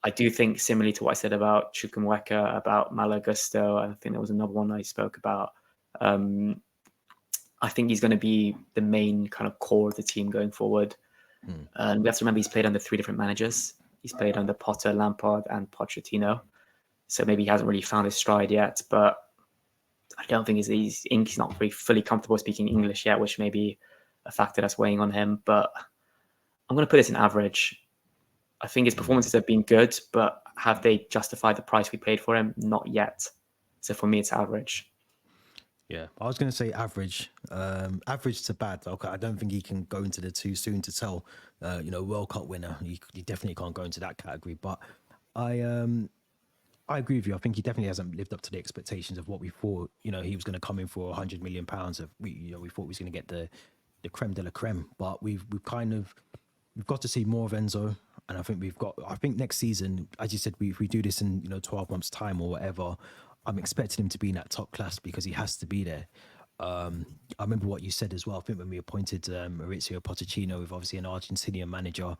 I do think, similarly to what I said about Chukwuemeka, about Malo Gusto, I think there was another one I spoke about. I think he's going to be the main kind of core of the team going forward. And we have to remember he's played under 3 different managers. He's played under Potter, Lampard, and Pochettino. So maybe he hasn't really found his stride yet, but I don't think he's not very fully comfortable speaking English yet, which may be a factor that's weighing on him. But I'm going to put this in average. I think his performances have been good, but have they justified the price we paid for him? Not yet. So for me, it's average. Yeah, I was going to say average. Average to bad. Okay, I don't think he can go into the too soon to tell. World Cup winner. He definitely can't go into that category. But I agree with you. I think he definitely hasn't lived up to the expectations of what we thought. He was going to come in for £100 million. We thought he was going to get the creme de la creme. But we've got to see more of Enzo. And I think next season, as you said, if we do this in 12 months time or whatever, I'm expecting him to be in that top class because he has to be there. I remember what you said as well. I think when we appointed Maurizio Pochettino with obviously an Argentinian manager,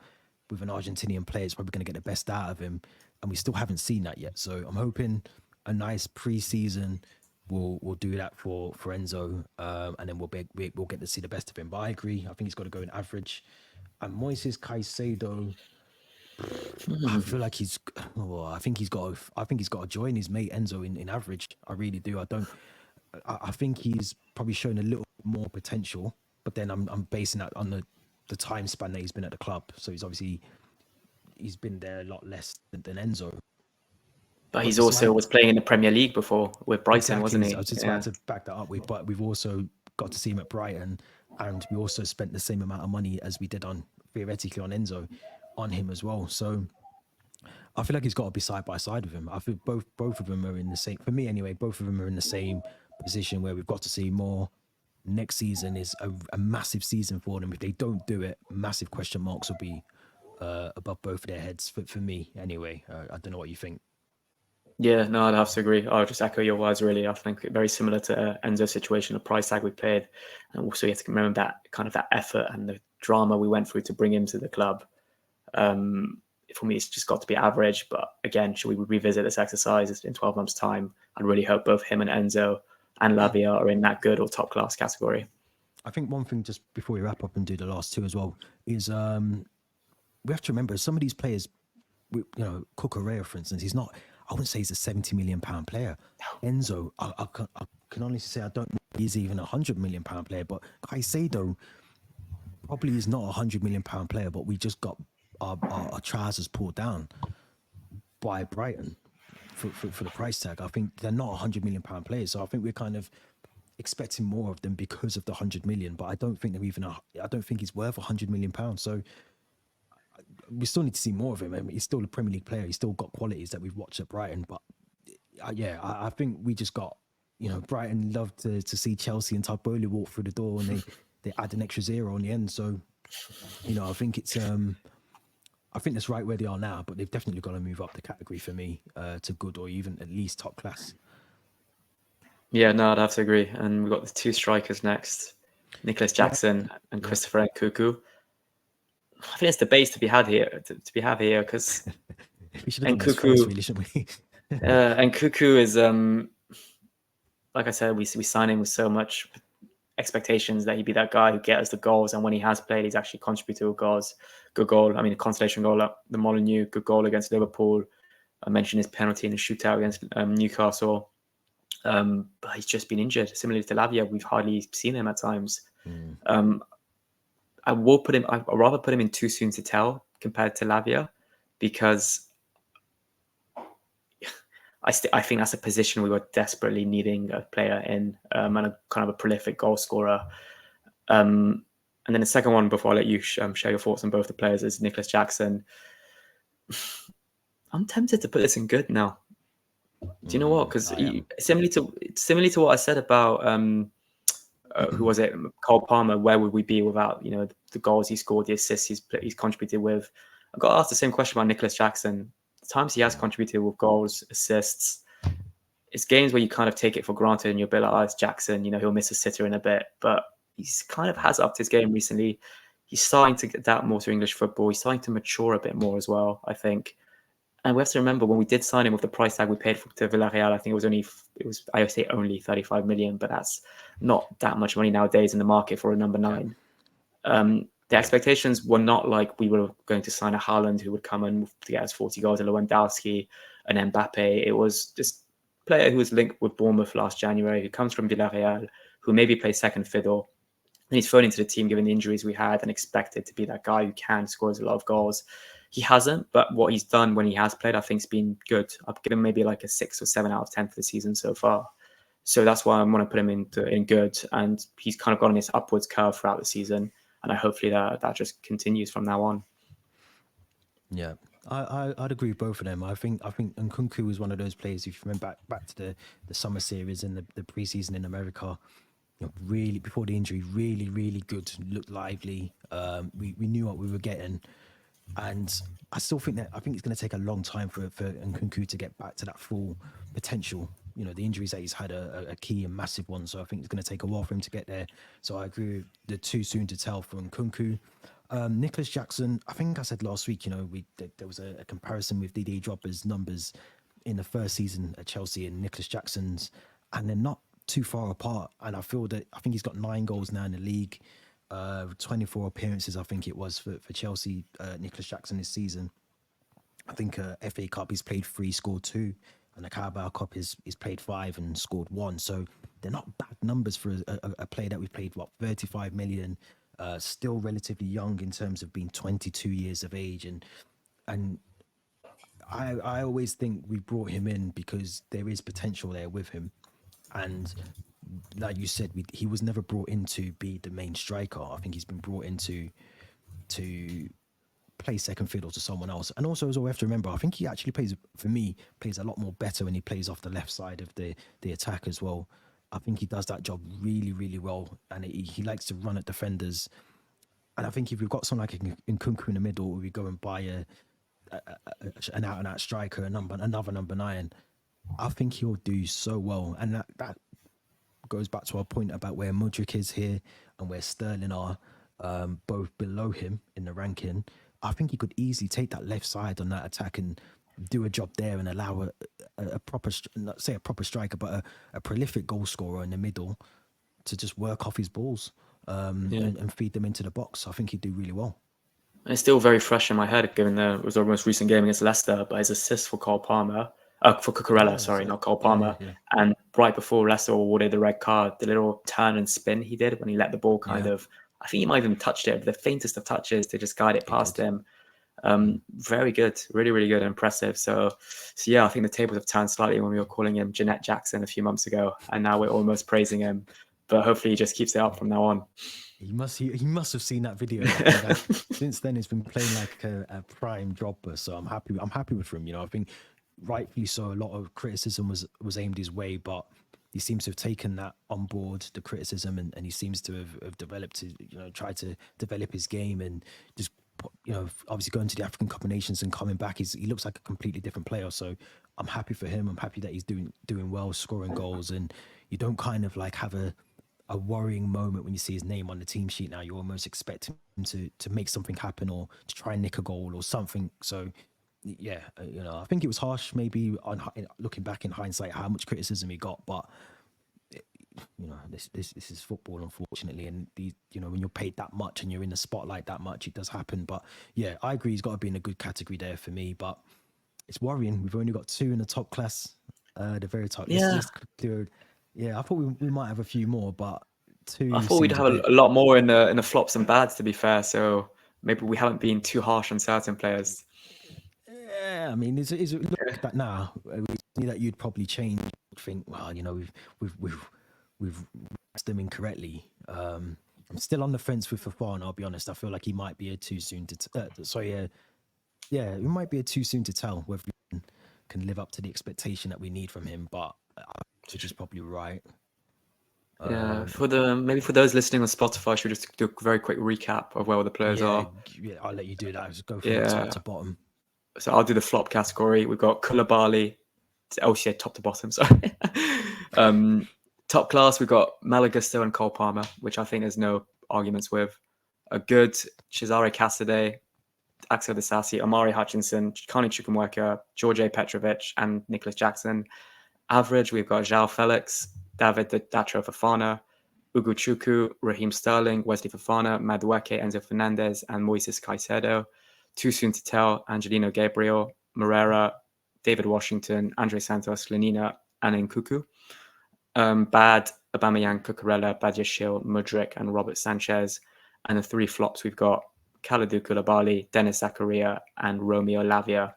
with an Argentinian player, it's probably going to get the best out of him. And we still haven't seen that yet. So I'm hoping a nice pre-season will do that for Enzo. And then we'll get to see the best of him. But I agree. I think he's got to go in average. And Moises Caicedo, I feel like I think he's got to join his mate Enzo in average. I really do. I think he's probably shown a little more potential, but then I'm basing that on the time span that he's been at the club. So he's been there a lot less than Enzo. But he's also was playing in the Premier League before with Brighton, exactly. wasn't he? I was just about to back that up with, but we've also got to see him at Brighton, and we also spent the same amount of money as we did theoretically on Enzo, on him as well. So I feel like he's got to be side by side with him. I feel both of them are in the same, for me anyway, both of them are in the same position where we've got to see more. Next season is a massive season for them. If they don't do it, massive question marks will be above both of their heads for me anyway. I don't know what you think. Yeah, no, I'd have to agree. I'll just echo your words, really. I think very similar to Enzo's situation, the price tag we paid. And also you have to remember that effort and the drama we went through to bring him to the club. For me, it's just got to be average. But again, should we revisit this exercise in 12 months' time? I'd really hope both him and Enzo and Lavia are in that good or top class category. I think one thing, just before we wrap up and do the last two as well, is we have to remember some of these players, Cucurella, for instance, I wouldn't say he's a £70 million player. Enzo, I can honestly say I don't know if he's even a £100 million player, but Caicedo probably is not a £100 million player, but we just got our trousers pulled down by Brighton for the price tag. I think they're not £100 million players, so I think we're kind of expecting more of them because of the 100 million, but I don't think I don't think he's worth £100 million. So we still need to see more of him. I mean, he's still a Premier League player. He's still got qualities that we've watched at Brighton. But I think we just got, Brighton love to see Chelsea and Todd Boehly walk through the door, and they add an extra zero on the end. So, I think it's, I think that's right where they are now, but they've definitely got to move up the category for me to good or even at least top class. Yeah, no, I'd have to agree. And we've got the two strikers next, Nicholas Jackson and Christopher Nkunku. I think it's debates to be had here, because We should have And done this first, Cuckoo, really, shouldn't we? and Cuckoo is like I said, we signed him with so much expectations that he'd be that guy who gets us the goals, and when he has played, he's actually contributed to goals. Good goal. I mean, a consolation goal at the Molineux. Good goal against Liverpool. I mentioned his penalty in the shootout against Newcastle. But he's just been injured. Similarly to Lavia, we've hardly seen him at times. I'd rather put him in too soon to tell compared to Lavia, because I think that's a position we were desperately needing a player in, and a kind of a prolific goal scorer. And then the second one, before I let you share your thoughts on both the players, is Nicholas Jackson. I'm tempted to put this in good now. Do you know what? Because similarly to what I said about who was it, Cole Palmer, where would we be without the goals he scored, the assists he's contributed with? I got asked the same question about Nicholas Jackson. The times he has contributed with goals, assists, it's games where you kind of take it for granted and you're a bit like, oh, it's Jackson, he'll miss a sitter in a bit, but he's kind of has upped his game recently. He's starting to adapt more to English football. He's starting to mature a bit more as well, I think. And we have to remember, when we did sign him with the price tag we paid to Villarreal, I think it was I say only 35 million, but that's not that much money nowadays in the market for a number 9. The expectations were not like we were going to sign a Haaland who would come and to get us 40 goals, a Lewandowski, an Mbappe. It was just a player who was linked with Bournemouth last January, who comes from Villarreal, who maybe plays second fiddle. And he's thrown into the team given the injuries we had and expected to be that guy who can score a lot of goals. He hasn't, but what he's done when he has played, I think, has been good. I've given him maybe like a 6 or 7 out of 10 for the season so far. So that's why I'm going to put him in good. And he's kind of gone on this upwards curve throughout the season. And hopefully that just continues from now on. Yeah, I'd agree with both of them. I think Nkunku was one of those players. If you remember back to the summer series and the preseason in America, really before the injury, really good, looked lively. We knew what we were getting, and I still think it's going to take a long time for Nkunku to get back to that full potential. The injuries that he's had are a key and massive one, so I think it's going to take a while for him to get there. So I agree with the too soon to tell for Nkunku. Nicholas Jackson, I think I said last week, there was a comparison with Didier Drogba's numbers in the first season at Chelsea and Nicholas Jackson's, and they're not too far apart. And I think he's got 9 goals now in the league, 24 appearances, I think it was for Chelsea, Nicholas Jackson this season. I think FA Cup he's played 3, scored 2, and the Carabao Cup he's played 5 and scored 1. So they're not bad numbers for a player that we've played 35 million. Still relatively young in terms of being 22 years of age, and I always think we brought him in because there is potential there with him, and like you said, he was never brought in to be the main striker. I think he's been brought in to play second fiddle to someone else. And also, as well, we have to remember, I think he actually plays a lot more better when he plays off the left side of the attack as well. I think he does that job really well, and he likes to run at defenders. And I think if we've got someone like Nkunku in the middle, we go and buy an out-and-out striker, another number 9, I think he'll do so well. And that goes back to our point about where Mudryk is here and where Sterling are, both below him in the ranking. I think he could easily take that left side on that attack and do a job there and allow a proper, not say a proper striker, but a prolific goal scorer in the middle to just work off his balls and feed them into the box. I think he'd do really well. And it's still very fresh in my head, given it was our most recent game against Leicester, but his assist for Cole Palmer, for Cucurella, not Cole Palmer. Yeah. And right before Leicester awarded the red card, the little turn and spin he did when he let the ball I think he might have even touched it, but the faintest of touches to just guide it past him. Very good, really good and impressive. So yeah, I think the tables have turned slightly when we were calling him Jeanette Jackson a few months ago, and now we're almost praising him. But hopefully he just keeps it up from now on. He must have seen that video. Since then, he's been playing like a prime dropper. So I'm happy with him. I think rightfully so. A lot of criticism was aimed his way, but he seems to have taken that on board, the criticism, and he seems to have developed, tried to develop his game and just, obviously going to the African Cup of Nations and coming back, he looks like a completely different player. So I'm happy for him. I'm happy that he's doing well, scoring goals, and you don't kind of like have a worrying moment when you see his name on the team sheet. Now you almost expect him to make something happen or to try and nick a goal or something. So yeah, I think it was harsh maybe looking back in hindsight how much criticism he got, but this is football, unfortunately, and when you're paid that much and you're in the spotlight that much, it does happen. But yeah, I agree, he's got to be in a good category there for me. But it's worrying. We've only got two in the top class, the very top. Yeah, Let's clear. Yeah, I thought we might have a few more, but I two thought we'd seems a have bit. a lot more in the flops and bads, to be fair. So maybe we haven't been too harsh on certain players. Yeah, I mean, is it look that now? That you'd probably change. Think, well, we've asked them incorrectly. I'm still on the fence with Fafana. I'll be honest. I feel like he might be a too soon to. Yeah, it might be a too soon to tell whether he can live up to the expectation that we need from him. But which is probably right. Yeah, for those listening on Spotify, should we just do a very quick recap of where all the players Yeah, are? yeah, I'll let you do that. Just go from the top Yeah, to bottom. so I'll do the flop category. We've got Koulibaly. Oh shit, top to bottom. Sorry. Top class, we've got Malagusto and Cole Palmer, which I think there's no arguments with. A good Cesare Casadei, Axel Disasi, Amari Hutchinson, Kani Chukwuemeka, George Petrovic, and Nicholas Jackson. Average, we've got João Felix, David Datro Fofana, Ugo Chukwu, Raheem Sterling, Wesley Fofana, Madueke, Enzo Fernandez, and Moises Caicedo. Too soon to tell, Angelino Gabriel, Morera, David Washington, Andre Santos, Lenina, and Nkuku. Bad, Aubameyang, Cucurella, Badiashile, Mudryk, and Robert Sanchez. And the three flops, we've got Kalidou Koulibaly, Dennis Zakaria, and Romeo Lavia.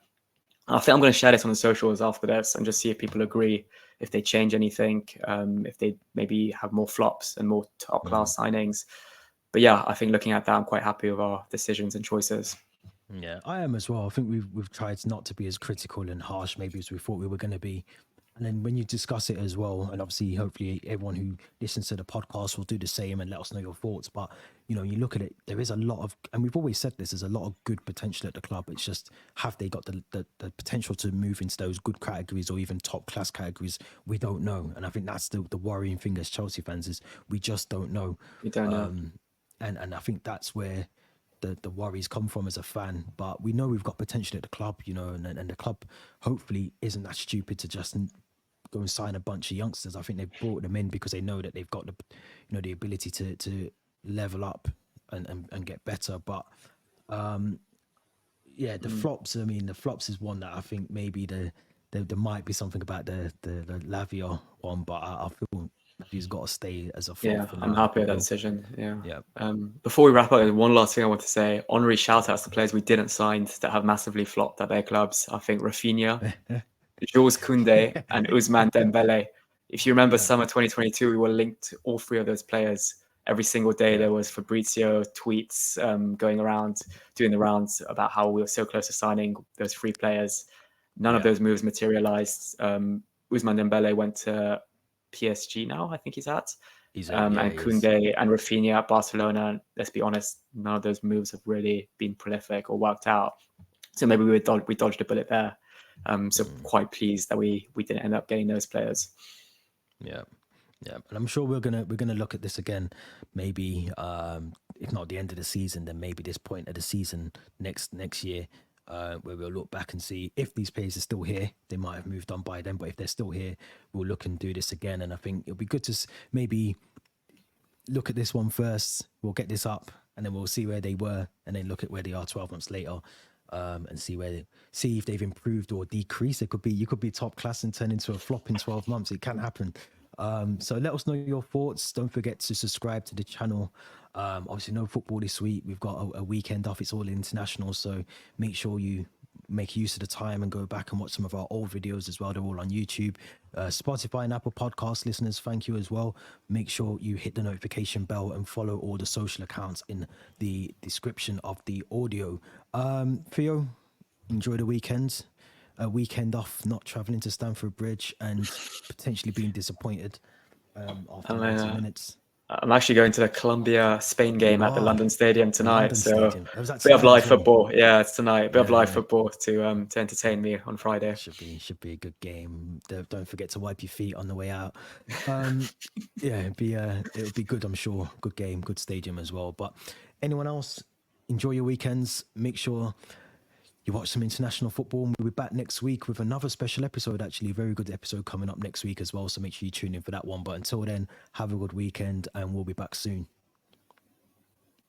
I think I'm going to share this on the socials after this and just see if people agree, if they change anything, if they maybe have more flops and more top class signings. But yeah, I think looking at that, I'm quite happy with our decisions and choices. Yeah, I am as well. I think we've tried not to be as critical and harsh maybe as we thought we were going to be. And then when you discuss it as well, and obviously hopefully everyone who listens to the podcast will do the same and let us know your thoughts. But you look at it, there is a lot of, and we've always said this, there's a lot of good potential at the club. It's just, have they got the potential to move into those good categories or even top class categories? We don't know. And I think that's the worrying thing as Chelsea fans, is we just don't know. We don't know. And I think that's where the worries come from as a fan. But we know we've got potential at the club, and the club hopefully isn't that stupid to just go and sign a bunch of youngsters. I think they've brought them in because they know that they've got the ability to level up and get better. But the flops. I mean, the flops is one that I think maybe there might be something about the Lavia one, but I feel he's got to stay as a flop. Yeah, for I'm now. happy with that decision. Yeah. Yeah. Before we wrap up, there's one last thing I want to say. Honorary shout outs to players we didn't sign that have massively flopped at their clubs. I think Rafinha, Jules Koundé, and Ousmane Dembele. If you remember summer 2022, we were linked to all three of those players. Every single day there was Fabrizio tweets going around, doing the rounds about how we were so close to signing those three players. None of those moves materialized. Ousmane Dembele went to PSG now, I think he's at. And Koundé and Rafinha at Barcelona. Let's be honest, none of those moves have really been prolific or worked out. So maybe we dodged a bullet there. So quite pleased that we didn't end up getting those players. Yeah, and I'm sure we're gonna look at this again. Maybe if not the end of the season, then maybe this point of the season next year, where we'll look back and see if these players are still here. They might have moved on by then, but if they're still here, we'll look and do this again. And I think it'll be good to maybe look at this one first. We'll get this up, and then we'll see where they were, and then look at where they are 12 months later. And see if they've improved or decreased. You could be top class and turn into a flop in 12 months. It can happen. So let us know your thoughts. Don't forget to subscribe to the channel. Obviously, no football this week. We've got a weekend off. It's all international, so make sure you make use of the time and go back and watch some of our old videos as well. They're all on YouTube, Spotify and Apple Podcast listeners. Thank you as well. Make sure you hit the notification bell and follow all the social accounts in the description of the audio. Theo, enjoy the weekend. A weekend off, not traveling to Stamford Bridge and potentially being disappointed after 90 minutes. I'm actually going to the Colombia-Spain game at the London Stadium tonight. Stadium. Bit of live football. Yeah, it's tonight. Bit of live football to entertain me on Friday. Should be a good game. Don't forget to wipe your feet on the way out. It'll be good, I'm sure. Good game, good stadium as well. But anyone else, enjoy your weekends. Make sure you watch some international football. And we'll be back next week with another special episode, actually. A very good episode coming up next week as well. So make sure you tune in for that one. But until then, have a good weekend and we'll be back soon.